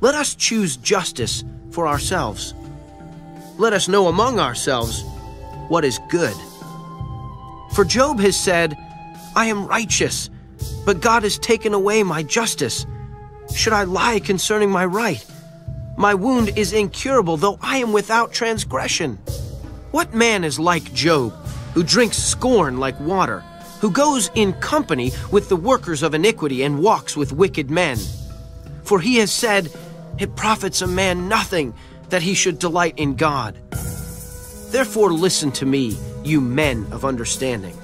Speaker 12: Let us choose justice for ourselves. Let us know among ourselves what is good. For Job has said, I am righteous, but God has taken away my justice. Should I lie concerning my right? My wound is incurable, though I am without transgression. What man is like Job, who drinks scorn like water, who goes in company with the workers of iniquity and walks with wicked men. For he has said, it profits a man nothing that he should delight in God. Therefore listen to me, you men of understanding.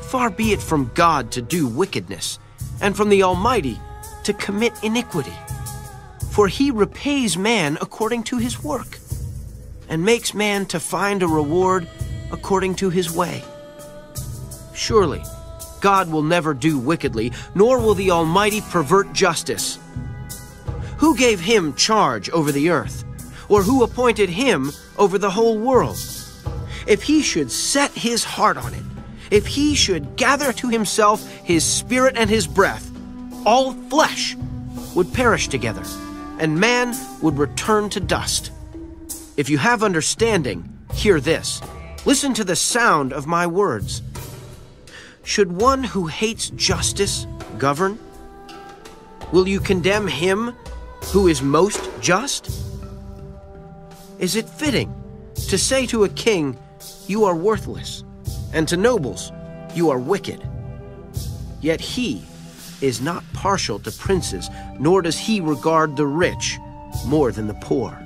Speaker 12: Far be it from God to do wickedness, and from the Almighty to commit iniquity. For he repays man according to his work, and makes man to find a reward according to his way. Surely God will never do wickedly, nor will the Almighty pervert justice. Who gave him charge over the earth? Or who appointed him over the whole world? If he should set his heart on it, if he should gather to himself his spirit and his breath, all flesh would perish together, and man would return to dust. If you have understanding, hear this. Listen to the sound of my words. Should one who hates justice govern? Will you condemn him who is most just? Is it fitting to say to a king, you are worthless, and to nobles, you are wicked? Yet he is not partial to princes, nor does he regard the rich more than the poor.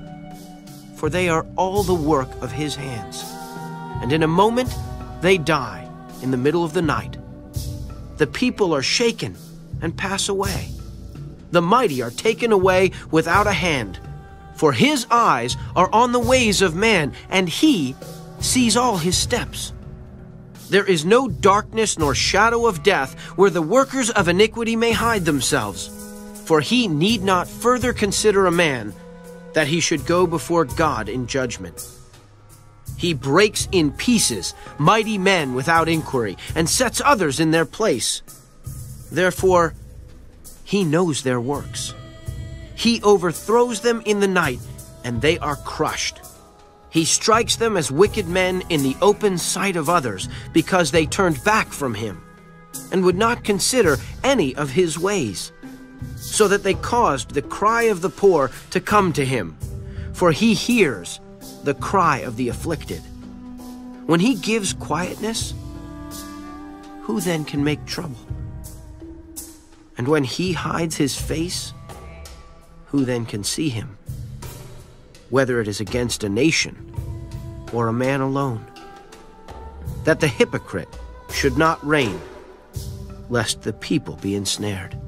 Speaker 12: For they are all the work of his hands, and in a moment they die in the middle of the night. The people are shaken and pass away. The mighty are taken away without a hand. For his eyes are on the ways of man, and he sees all his steps. There is no darkness nor shadow of death where the workers of iniquity may hide themselves. For he need not further consider a man that he should go before God in judgment. He breaks in pieces mighty men without inquiry, and sets others in their place. Therefore, he knows their works. He overthrows them in the night, and they are crushed. He strikes them as wicked men in the open sight of others, because they turned back from him, and would not consider any of his ways, so that they caused the cry of the poor to come to him, for he hears the cry of the afflicted. When he gives quietness, who then can make trouble? And when he hides his face, who then can see him? Whether it is against a nation or a man alone. That the hypocrite should not reign, lest the people be ensnared.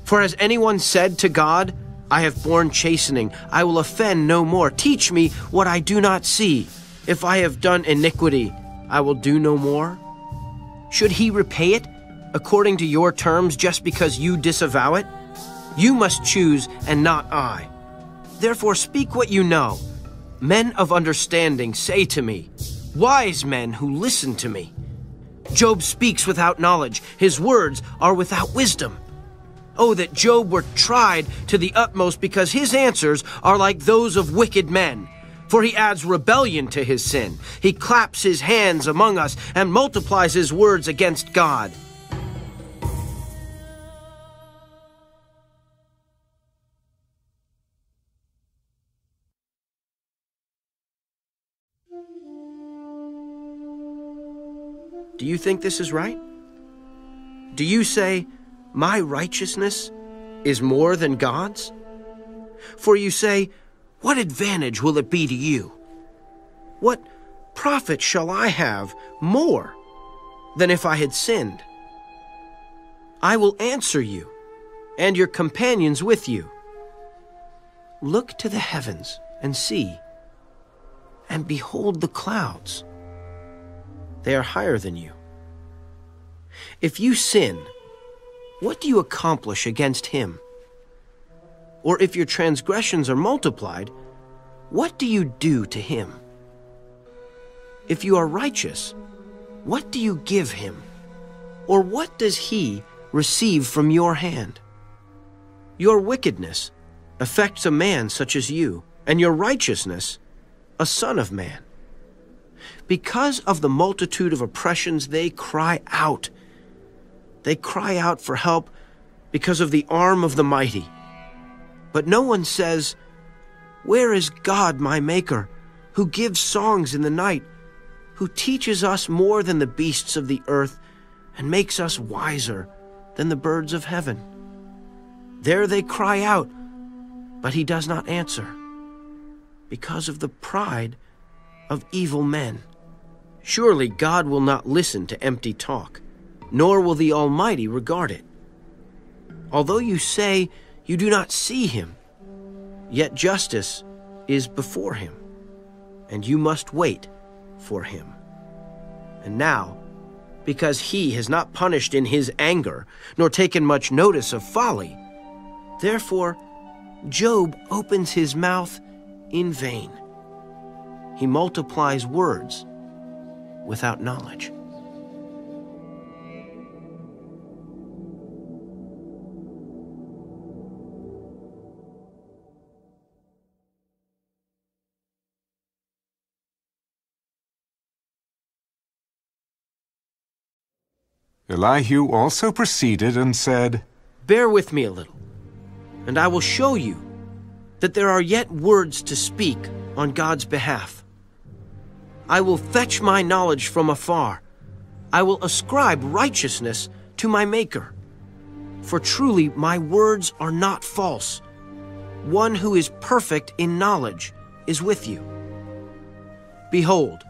Speaker 12: For has anyone said to God, I have borne chastening, I will offend no more. Teach me what I do not see. If I have done iniquity, I will do no more. Should he repay it according to your terms just because you disavow it? You must choose and not I. Therefore speak what you know. Men of understanding say to me, wise men who listen to me. Job speaks without knowledge. His words are without wisdom. Oh, that Job were tried to the utmost, because his answers are like those of wicked men. For he adds rebellion to his sin. He claps his hands among us and multiplies his words against God. Do you think this is right? Do you say, my righteousness is more than God's? For you say, what advantage will it be to you? What profit shall I have more than if I had sinned? I will answer you, and your companions with you. Look to the heavens and see, and behold the clouds. They are higher than you. If you sin, what do you accomplish against him? Or if your transgressions are multiplied, what do you do to him? If you are righteous, what do you give him? Or what does he receive from your hand? Your wickedness affects a man such as you, and your righteousness a son of man. Because of the multitude of oppressions, they cry out. They cry out for help because of the arm of the mighty. But no one says, where is God, my Maker, who gives songs in the night, who teaches us more than the beasts of the earth and makes us wiser than the birds of heaven. There they cry out, but he does not answer, because of the pride of evil men. Surely God will not listen to empty talk, nor will the Almighty regard it. Although you say you do not see him, yet justice is before him, and you must wait for him. And now, because he has not punished in his anger, nor taken much notice of folly, therefore Job opens his mouth in vain. He multiplies words without knowledge.
Speaker 1: Elihu also proceeded and said,
Speaker 12: Bear with me a little, and I will show you that there are yet words to speak on God's behalf. I will fetch my knowledge from afar. I will ascribe righteousness to my Maker. For truly my words are not false. One who is perfect in knowledge is with you. Behold,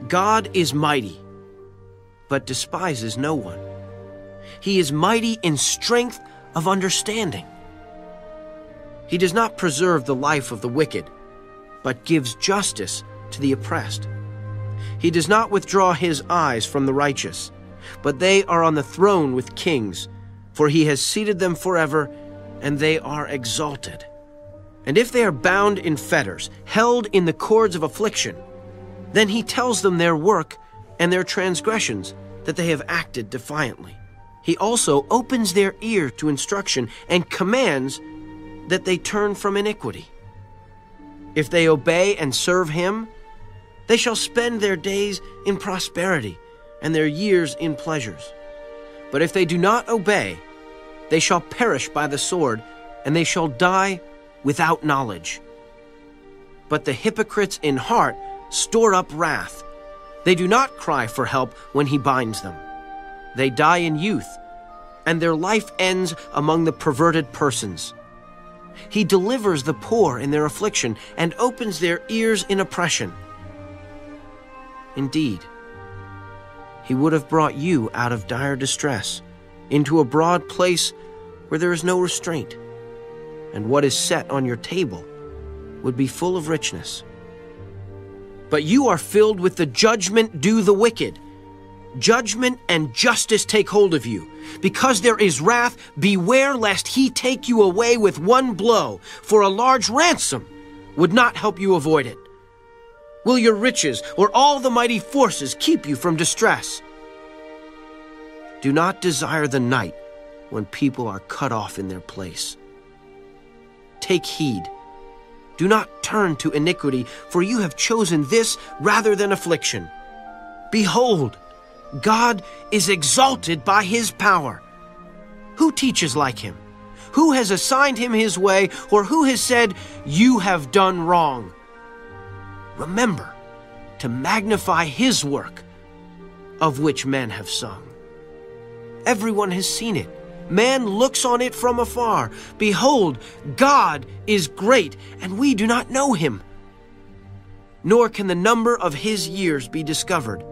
Speaker 12: God is mighty, but despises no one. He is mighty in strength of understanding. He does not preserve the life of the wicked, but gives justice to the oppressed. He does not withdraw his eyes from the righteous, but they are on the throne with kings, for he has seated them forever, and they are exalted. And if they are bound in fetters, held in the cords of affliction, then he tells them their work and their transgressions, that they have acted defiantly. He also opens their ear to instruction and commands that they turn from iniquity. If they obey and serve him, they shall spend their days in prosperity and their years in pleasures. But if they do not obey, they shall perish by the sword, and they shall die without knowledge. But the hypocrites in heart store up wrath. They do not cry for help when he binds them. They die in youth, and their life ends among the perverted persons. He delivers the poor in their affliction and opens their ears in oppression. Indeed, he would have brought you out of dire distress into a broad place where there is no restraint, and what is set on your table would be full of richness. But you are filled with the judgment due the wicked. Judgment and justice take hold of you. Because there is wrath, beware lest he take you away with one blow, for a large ransom would not help you avoid it. Will your riches or all the mighty forces keep you from distress? Do not desire the night when people are cut off in their place. Take heed. Do not turn to iniquity, for you have chosen this rather than affliction. Behold, God is exalted by his power. Who teaches like him? Who has assigned him his way, or who has said, you have done wrong? Remember to magnify his work, of which men have sung. Everyone has seen it. Man looks on it from afar. Behold, God is great, and we do not know him. Nor can the number of his years be discovered.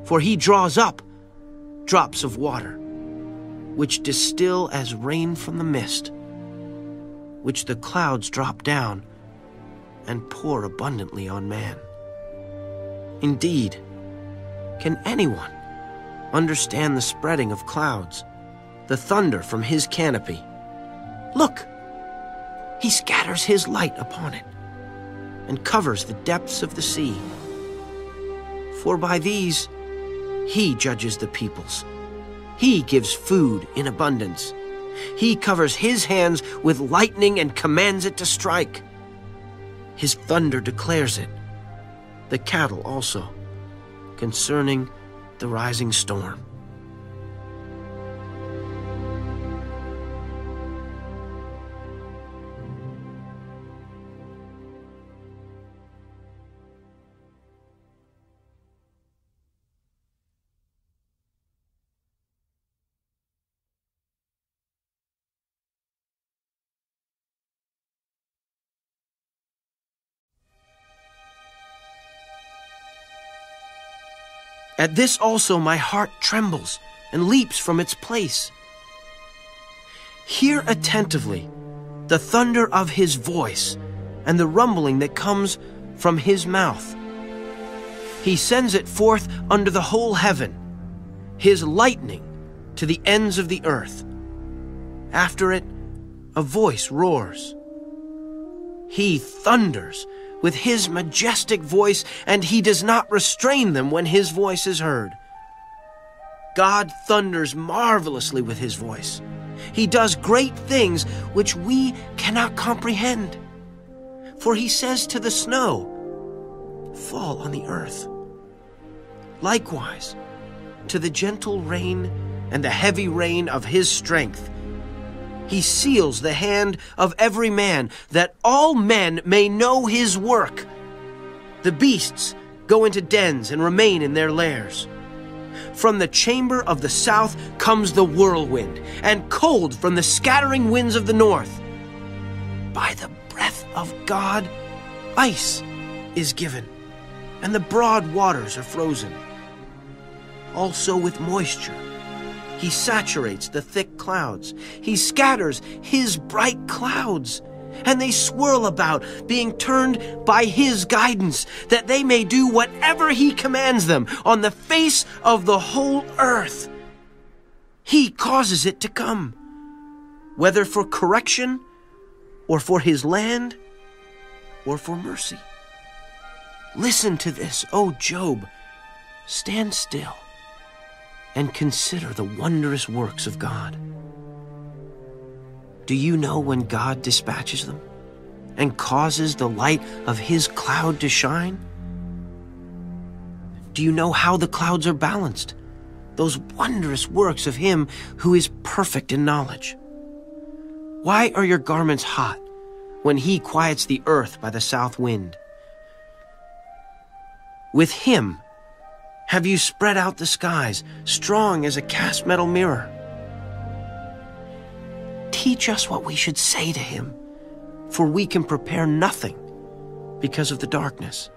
Speaker 12: For he draws up drops of water, which distill as rain from the mist, which the clouds drop down and pour abundantly on man. Indeed, can anyone understand the spreading of clouds, the thunder from his canopy? Look, he scatters his light upon it and covers the depths of the sea. For by these he judges the peoples. He gives food in abundance. He covers his hands with lightning and commands it to strike. His thunder declares it, the cattle also, concerning the rising storm. At this also my heart trembles and leaps from its place. Hear attentively the thunder of his voice and the rumbling that comes from his mouth. He sends it forth under the whole heaven, his lightning to the ends of the earth. After it, a voice roars. He thunders with his majestic voice, and he does not restrain them when his voice is heard. God thunders marvelously with his voice. He does great things which we cannot comprehend. For he says to the snow, "Fall on the earth." Likewise, to the gentle rain and the heavy rain of his strength, he seals the hand of every man, that all men may know his work. The beasts go into dens and remain in their lairs. From the chamber of the south comes the whirlwind, and cold from the scattering winds of the north. By the breath of God, ice is given, and the broad waters are frozen. Also with moisture, he saturates the thick clouds. He scatters his bright clouds, and they swirl about, being turned by his guidance, that they may do whatever he commands them on the face of the whole earth. He causes it to come, whether for correction, or for his land, or for mercy. Listen to this, O Job. Stand still and consider the wondrous works of God. Do you know when God dispatches them and causes the light of his cloud to shine? Do you know how the clouds are balanced? Those wondrous works of him who is perfect in knowledge. Why are your garments hot when he quiets the earth by the south wind? With him have you spread out the skies, strong as a cast metal mirror? Teach us what we should say to him, for we can prepare nothing because of the darkness.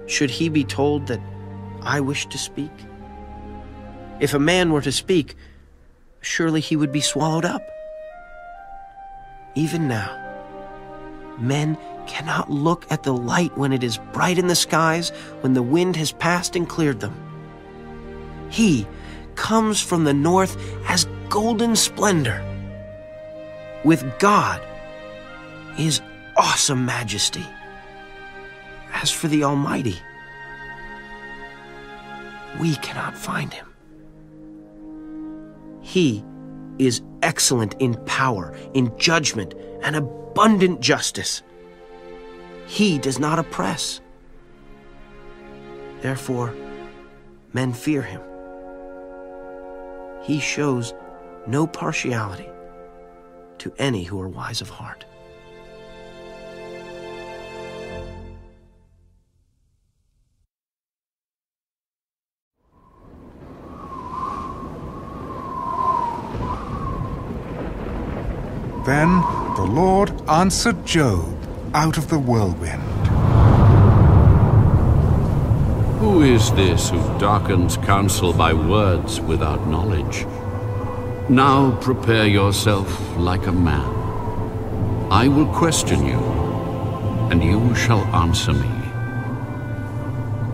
Speaker 12: Should he be told that I wish to speak? If a man were to speak, surely he would be swallowed up. Even now, men cannot look at the light when it is bright in the skies, when the wind has passed and cleared them. He comes from the north as golden splendor. With God is awesome majesty. As for the Almighty, we cannot find him. He is excellent in power, in judgment, and abundant justice. He does not oppress. Therefore, men fear him. He shows no partiality to any who are wise of heart.
Speaker 1: Then the Lord answered Job out of the whirlwind.
Speaker 3: Who is this who darkens counsel by words without knowledge? Now prepare yourself like a man. I will question you, and you shall answer me.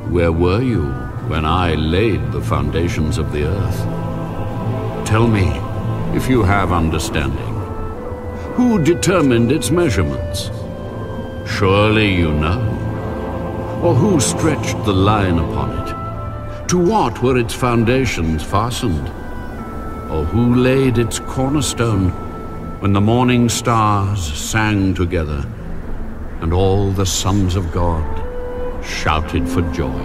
Speaker 3: Where were you when I laid the foundations of the earth? Tell me, if you have understanding. Who determined its measurements? Surely you know. Or who stretched the line upon it? To what were its foundations fastened? Or who laid its cornerstone when the morning stars sang together and all the sons of God shouted for joy?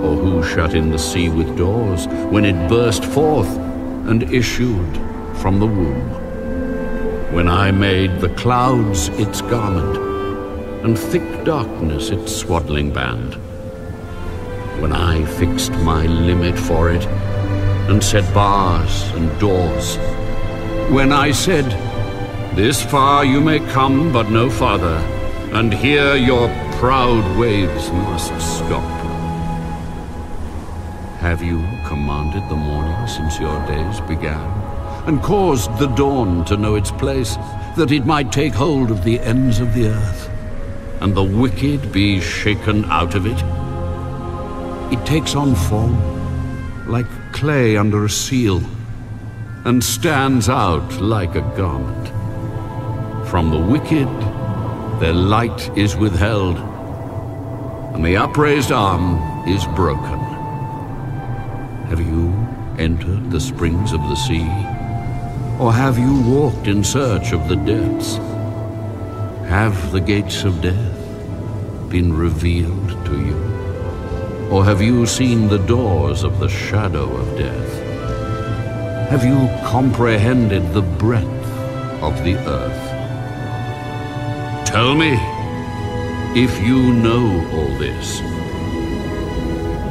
Speaker 3: Or who shut in the sea with doors when it burst forth and issued from the womb? When I made the clouds its garment, and thick darkness its swaddling band. When I fixed my limit for it, and set bars and doors. When I said, this far you may come, but no farther, and here your proud waves must stop. Have you commanded the morning since your days began, and caused the dawn to know its place, that it might take hold of the ends of the earth, and the wicked be shaken out of it? It takes on form, like clay under a seal, and stands out like a garment. From the wicked their light is withheld, and the upraised arm is broken. Have you entered the springs of the sea, or have you walked in search of the depths? Have the gates of death been revealed to you, or have you seen the doors of the shadow of death? Have you comprehended the breadth of the earth? Tell me, if you know all this.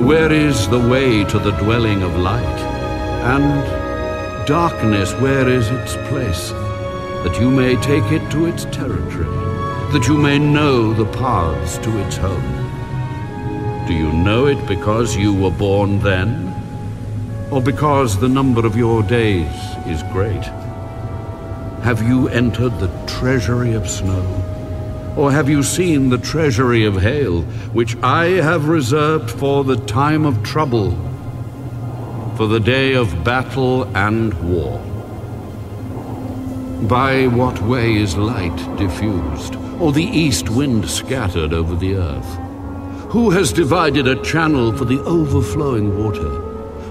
Speaker 3: Where is the way to the dwelling of light? And darkness, where is its place? That you may take it to its territory, that you may know the paths to its home. Do you know it because you were born then, or because the number of your days is great? Have you entered the treasury of snow, or have you seen the treasury of hail, which I have reserved for the time of trouble, for the day of battle and war? By what way is light diffused, or the east wind scattered over the earth? Who has divided a channel for the overflowing water,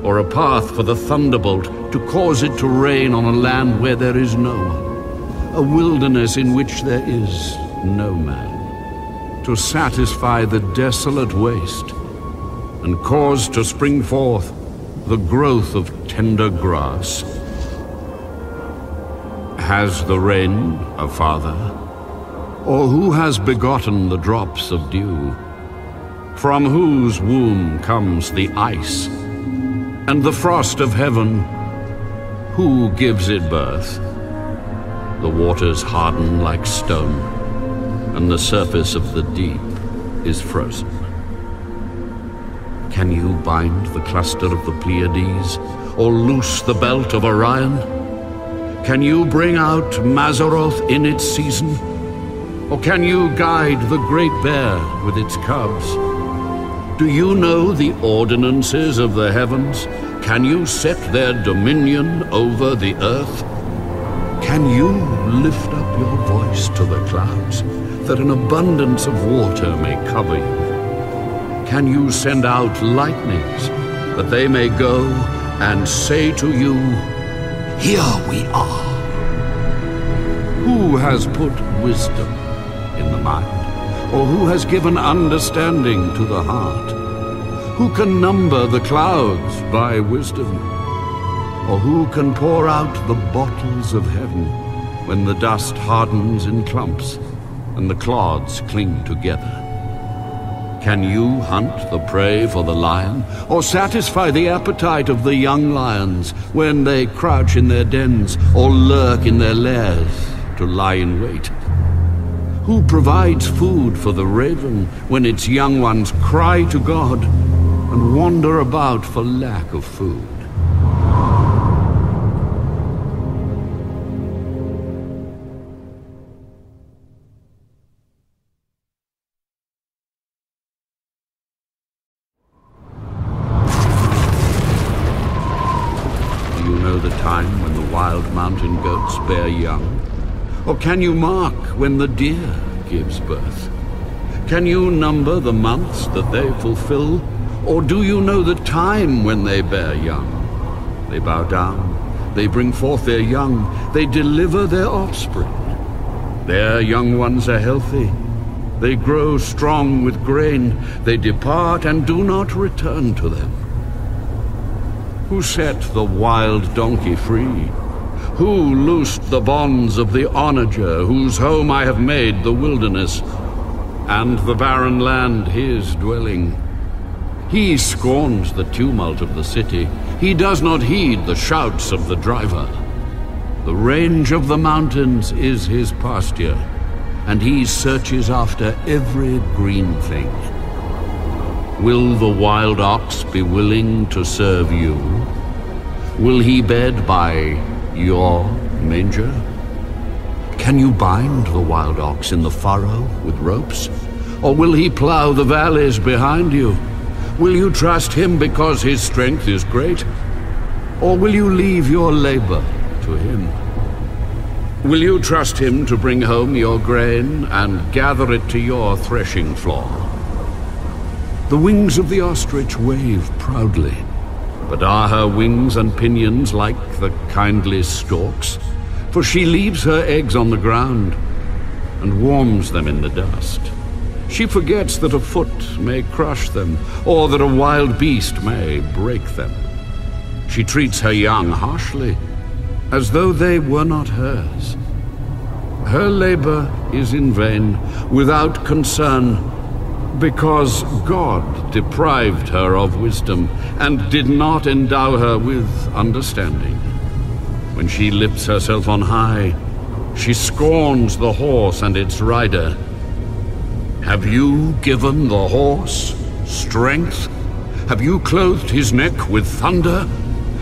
Speaker 3: or a path for the thunderbolt to cause it to rain on a land where there is no one, a wilderness in which there is no man, to satisfy the desolate waste, and cause to spring forth the growth of tender grass? Has the rain a father, or who has begotten the drops of dew? From whose womb comes the ice, and the frost of heaven? Who gives it birth? The waters harden like stone, and the surface of the deep is frozen. Can you bind the cluster of the Pleiades, or loose the belt of Orion? Can you bring out Mazzaroth in its season, or can you guide the great bear with its cubs? Do you know the ordinances of the heavens? Can you set their dominion over the earth? Can you lift up your voice to the clouds, that an abundance of water may cover you? Can you send out lightnings, that they may go and say to you, "Here we are"? Who has put wisdom in the mind, or who has given understanding to the heart? Who can number the clouds by wisdom, or who can pour out the bottles of heaven when the dust hardens in clumps and the clods cling together? Can you hunt the prey for the lion, or satisfy the appetite of the young lions when they crouch in their dens or lurk in their lairs to lie in wait? Who provides food for the raven when its young ones cry to God and wander about for lack of food? The time when the wild mountain goats bear young? Or can you mark when the deer gives birth? Can you number the months that they fulfill? Or do you know the time when they bear young? They bow down, they bring forth their young, they deliver their offspring. Their young ones are healthy, they grow strong with grain, they depart and do not return to them. Who set the wild donkey free? Who loosed the bonds of the onager, whose home I have made the wilderness, and the barren land his dwelling? He scorns the tumult of the city. He does not heed the shouts of the driver. The range of the mountains is his pasture, and he searches after every green thing. Will the wild ox be willing to serve you? Will he bed by your manger? Can you bind the wild ox in the furrow with ropes? Or will he plow the valleys behind you? Will you trust him because his strength is great? Or will you leave your labor to him? Will you trust him to bring home your grain and gather it to your threshing floor? The wings of the ostrich wave proudly, but are her wings and pinions like the kindly stork's? For she leaves her eggs on the ground and warms them in the dust. She forgets that a foot may crush them, or that a wild beast may break them. She treats her young harshly, as though they were not hers. Her labor is in vain, without concern, because God deprived her of wisdom and did not endow her with understanding. When she lifts herself on high, she scorns the horse and its rider. Have you given the horse strength? Have you clothed his neck with thunder?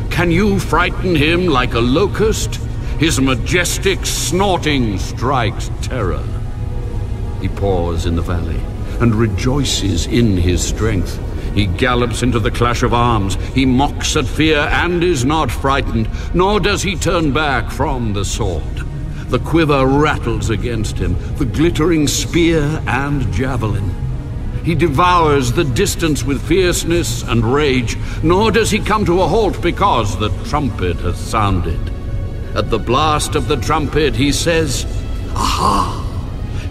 Speaker 3: Can you frighten him like a locust? His majestic snorting strikes terror. He paws in the valley and rejoices in his strength. He gallops into the clash of arms. He mocks at fear and is not frightened, nor does he turn back from the sword. The quiver rattles against him, the glittering spear and javelin. He devours the distance with fierceness and rage, nor does he come to a halt because the trumpet has sounded. At the blast of the trumpet he says, "Aha!"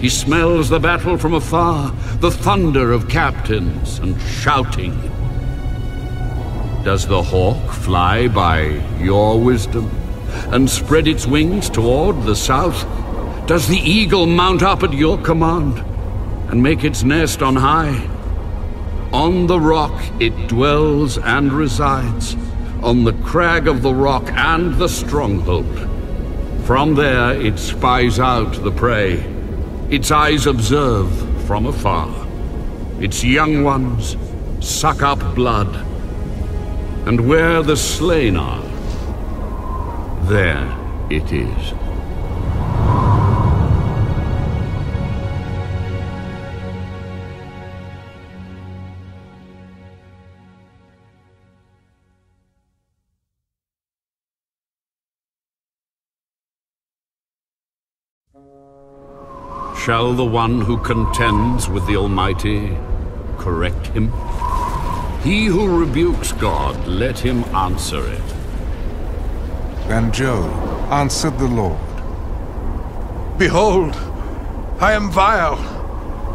Speaker 3: He smells the battle from afar, the thunder of captains and shouting. Does the hawk fly by your wisdom and spread its wings toward the south? Does the eagle mount up at your command and make its nest on high? On the rock it dwells and resides, on the crag of the rock and the stronghold. From there it spies out the prey. Its eyes observe from afar. Its young ones suck up blood, and where the slain are, there it is. Shall the one who contends with the Almighty correct him? He who rebukes God, let him answer it.
Speaker 1: Then Job answered the Lord,
Speaker 2: Behold, I am vile.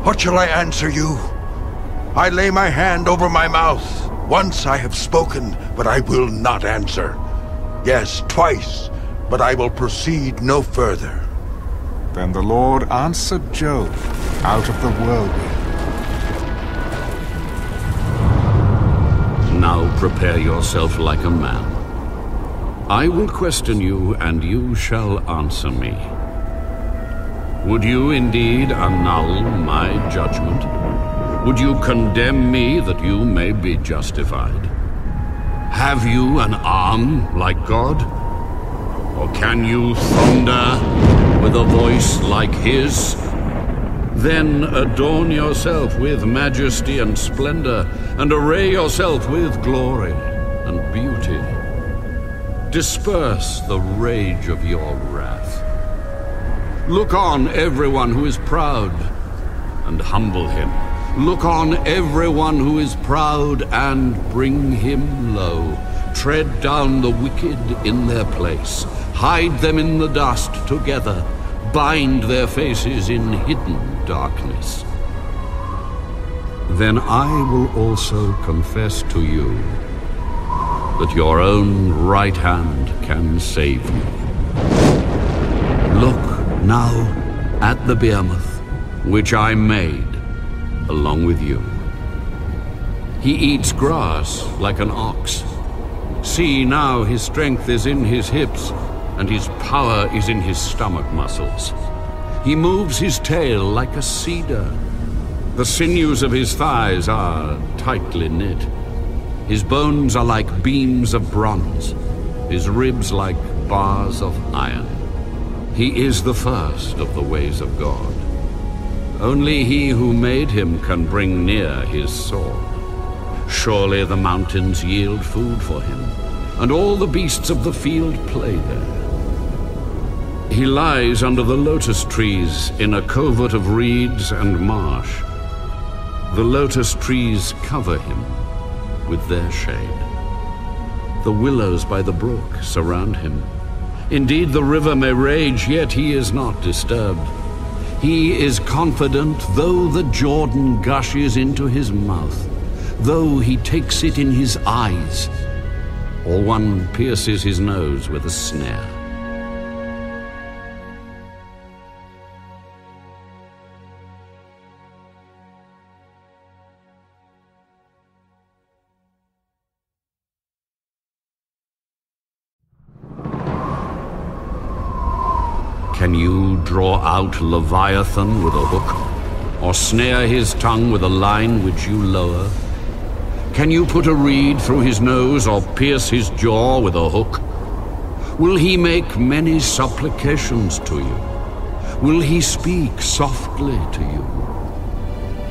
Speaker 2: What shall I answer you? I lay my hand over my mouth. Once I have spoken, but I will not answer. Yes, twice, but I will proceed no further.
Speaker 1: Then the Lord answered Job out of the whirlwind.
Speaker 3: Now prepare yourself like a man. I will question you, and you shall answer me. Would you indeed annul my judgment? Would you condemn me that you may be justified? Have you an arm like God? Or can you thunder with a voice like his? Then adorn yourself with majesty and splendor, and array yourself with glory and beauty. Disperse the rage of your wrath. Look on everyone who is proud, and humble him. Look on everyone who is proud, and bring him low. Tread down the wicked in their place. Hide them in the dust together. Bind their faces in hidden darkness. Then I will also confess to you that your own right hand can save you. Look now at the behemoth, which I made along with you. He eats grass like an ox. See now, his strength is in his hips, and his power is in his stomach muscles. He moves his tail like a cedar. The sinews of his thighs are tightly knit. His bones are like beams of bronze, his ribs like bars of iron. He is the first of the ways of God. Only he who made him can bring near his sword. Surely the mountains yield food for him, and all the beasts of the field play there. He lies under the lotus trees in a covert of reeds and marsh. The lotus trees cover him with their shade. The willows by the brook surround him. Indeed, the river may rage, yet he is not disturbed. He is confident though the Jordan gushes into his mouth, though he takes it in his eyes, or one pierces his nose with a snare. Can you draw out Leviathan with a hook, or snare his tongue with a line which you lower? Can you put a reed through his nose, or pierce his jaw with a hook? Will he make many supplications to you? Will he speak softly to you?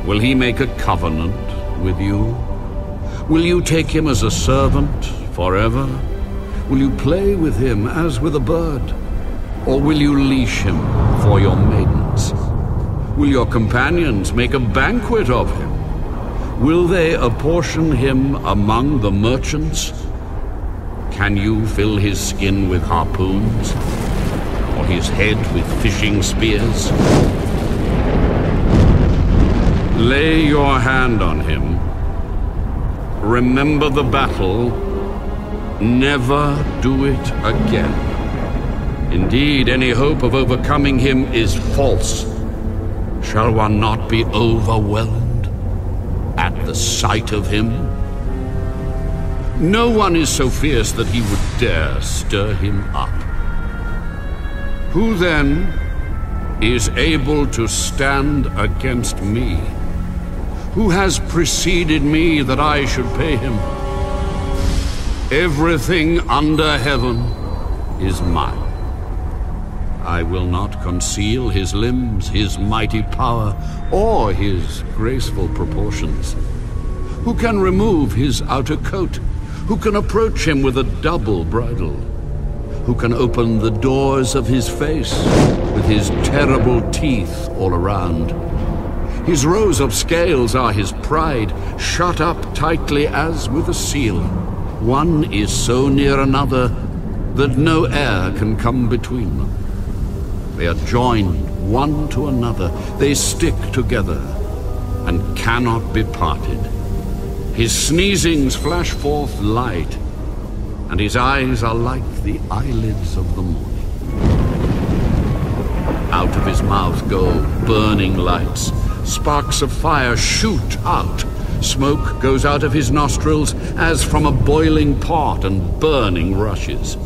Speaker 3: Will he make a covenant with you? Will you take him as a servant forever? Will you play with him as with a bird? Or will you leash him for your maidens? Will your companions make a banquet of him? Will they apportion him among the merchants? Can you fill his skin with harpoons, or his head with fishing spears? Lay your hand on him. Remember the battle. Never do it again. Indeed, any hope of overcoming him is false. Shall one not be overwhelmed at the sight of him? No one is so fierce that he would dare stir him up. Who then is able to stand against me? Who has preceded me that I should pay him? Everything under heaven is mine. I will not conceal his limbs, his mighty power, or his graceful proportions. Who can remove his outer coat? Who can approach him with a double bridle? Who can open the doors of his face with his terrible teeth all around? His rows of scales are his pride, shut up tightly as with a seal. One is so near another that no air can come between them. They are joined one to another. They stick together and cannot be parted. His sneezings flash forth light, and his eyes are like the eyelids of the morning. Out of his mouth go burning lights. Sparks of fire shoot out. Smoke goes out of his nostrils as from a boiling pot, and burning rushes.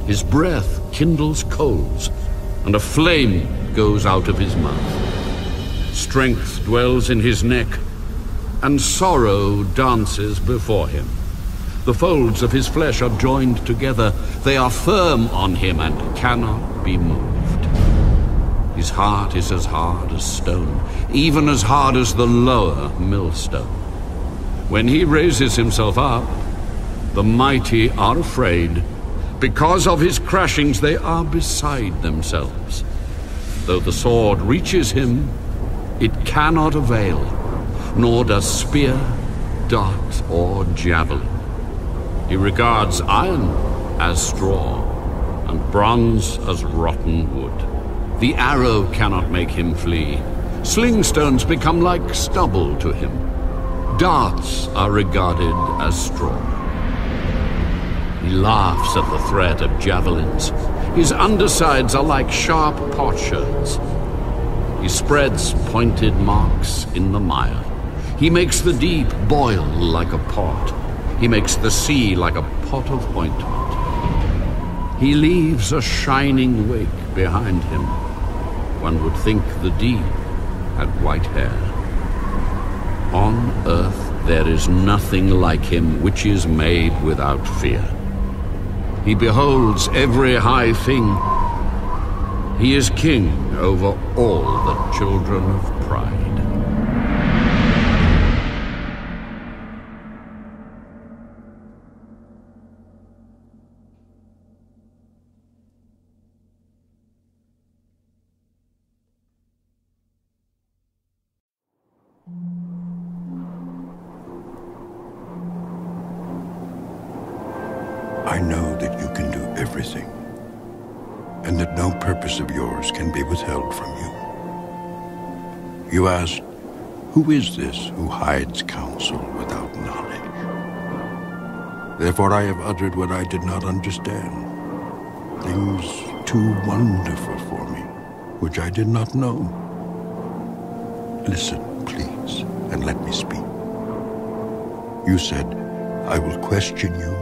Speaker 3: His breath kindles coals, and a flame goes out of his mouth. Strength dwells in his neck, and sorrow dances before him. The folds of his flesh are joined together. They are firm on him and cannot be moved. His heart is as hard as stone, even as hard as the lower millstone. When he raises himself up, the mighty are afraid. Because of his crashings, they are beside themselves. Though the sword reaches him, it cannot avail, nor does spear, dart, or javelin. He regards iron as straw, and bronze as rotten wood. The arrow cannot make him flee. Sling stones become like stubble to him. Darts are regarded as straw. He laughs at the threat of javelins. His undersides are like sharp potsherds. He spreads pointed marks in the mire. He makes the deep boil like a pot. He makes the sea like a pot of ointment. He leaves a shining wake behind him. one would think the deed had white hair. On earth there is nothing like him which is made without fear. He beholds every high thing. He is king over all the children of pride.
Speaker 2: I know that you can do everything, and that no purpose of yours can be withheld from you. You asked, who is this who hides counsel without knowledge? Therefore I have uttered what I did not understand, things too wonderful for me, which I did not know. Listen, please, and let me speak. You said, I will question you,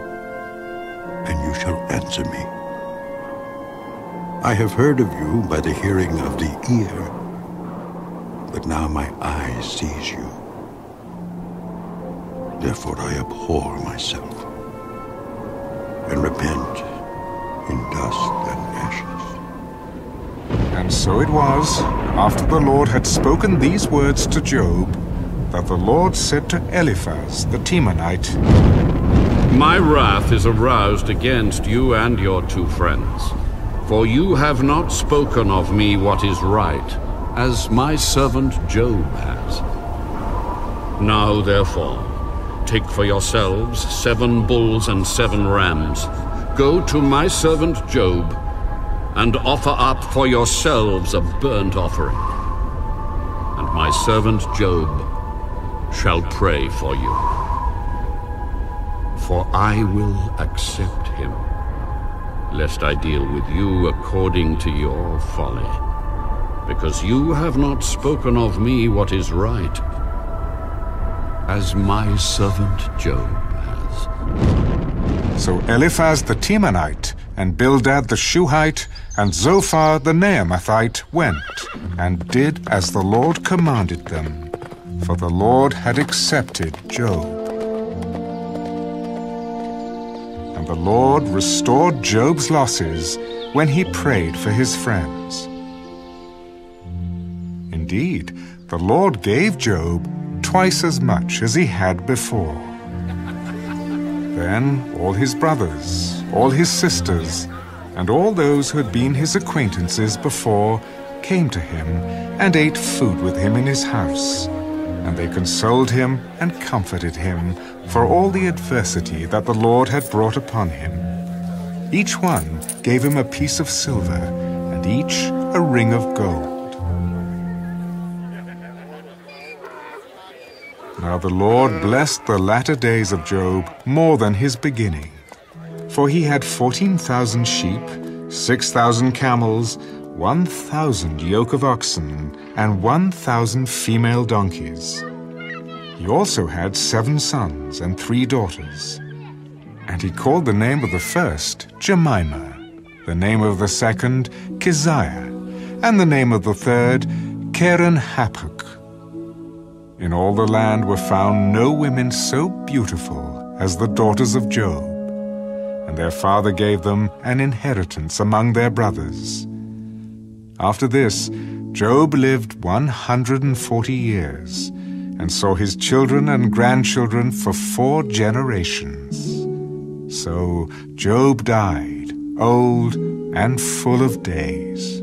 Speaker 2: and you shall answer me. I have heard of you by the hearing of the ear, but now my eye sees you. Therefore I abhor myself, and repent in dust and ashes.
Speaker 1: And so it was, after the Lord had spoken these words to Job, that the Lord said to Eliphaz the Temanite,
Speaker 3: My wrath is aroused against you and your two friends, for you have not spoken of me what is right, as my servant Job has. Now therefore, take for yourselves 7 bulls and 7 rams. Go to my servant Job, and offer up for yourselves a burnt offering. And my servant Job shall pray for you. For I will accept him, lest I deal with you according to your folly, because you have not spoken of me what is right, as my servant Job has.
Speaker 1: So Eliphaz the Temanite, and Bildad the Shuhite, and Zophar the Naamathite went, and did as the Lord commanded them, for the Lord had accepted Job. And the Lord restored Job's losses when he prayed for his friends. Indeed, the Lord gave Job twice as much as he had before. Then all his brothers, all his sisters, and all those who had been his acquaintances before came to him and ate food with him in his house. And they consoled him and comforted him for all the adversity that the Lord had brought upon him. Each one gave him a piece of silver, and each a ring of gold. Now the Lord blessed the latter days of Job more than his beginning. For he had 14,000 sheep, 6,000 camels, 1,000 yoke of oxen, and 1,000 female donkeys. He also had 7 sons and 3 daughters. And he called the name of the first Jemimah, the name of the second Keziah, and the name of the third Keren-Happuch. In all the land were found no women so beautiful as the daughters of Job, and their father gave them an inheritance among their brothers. After this, Job lived 140 years, and saw his children and grandchildren for 4 generations. So Job died, old and full of days.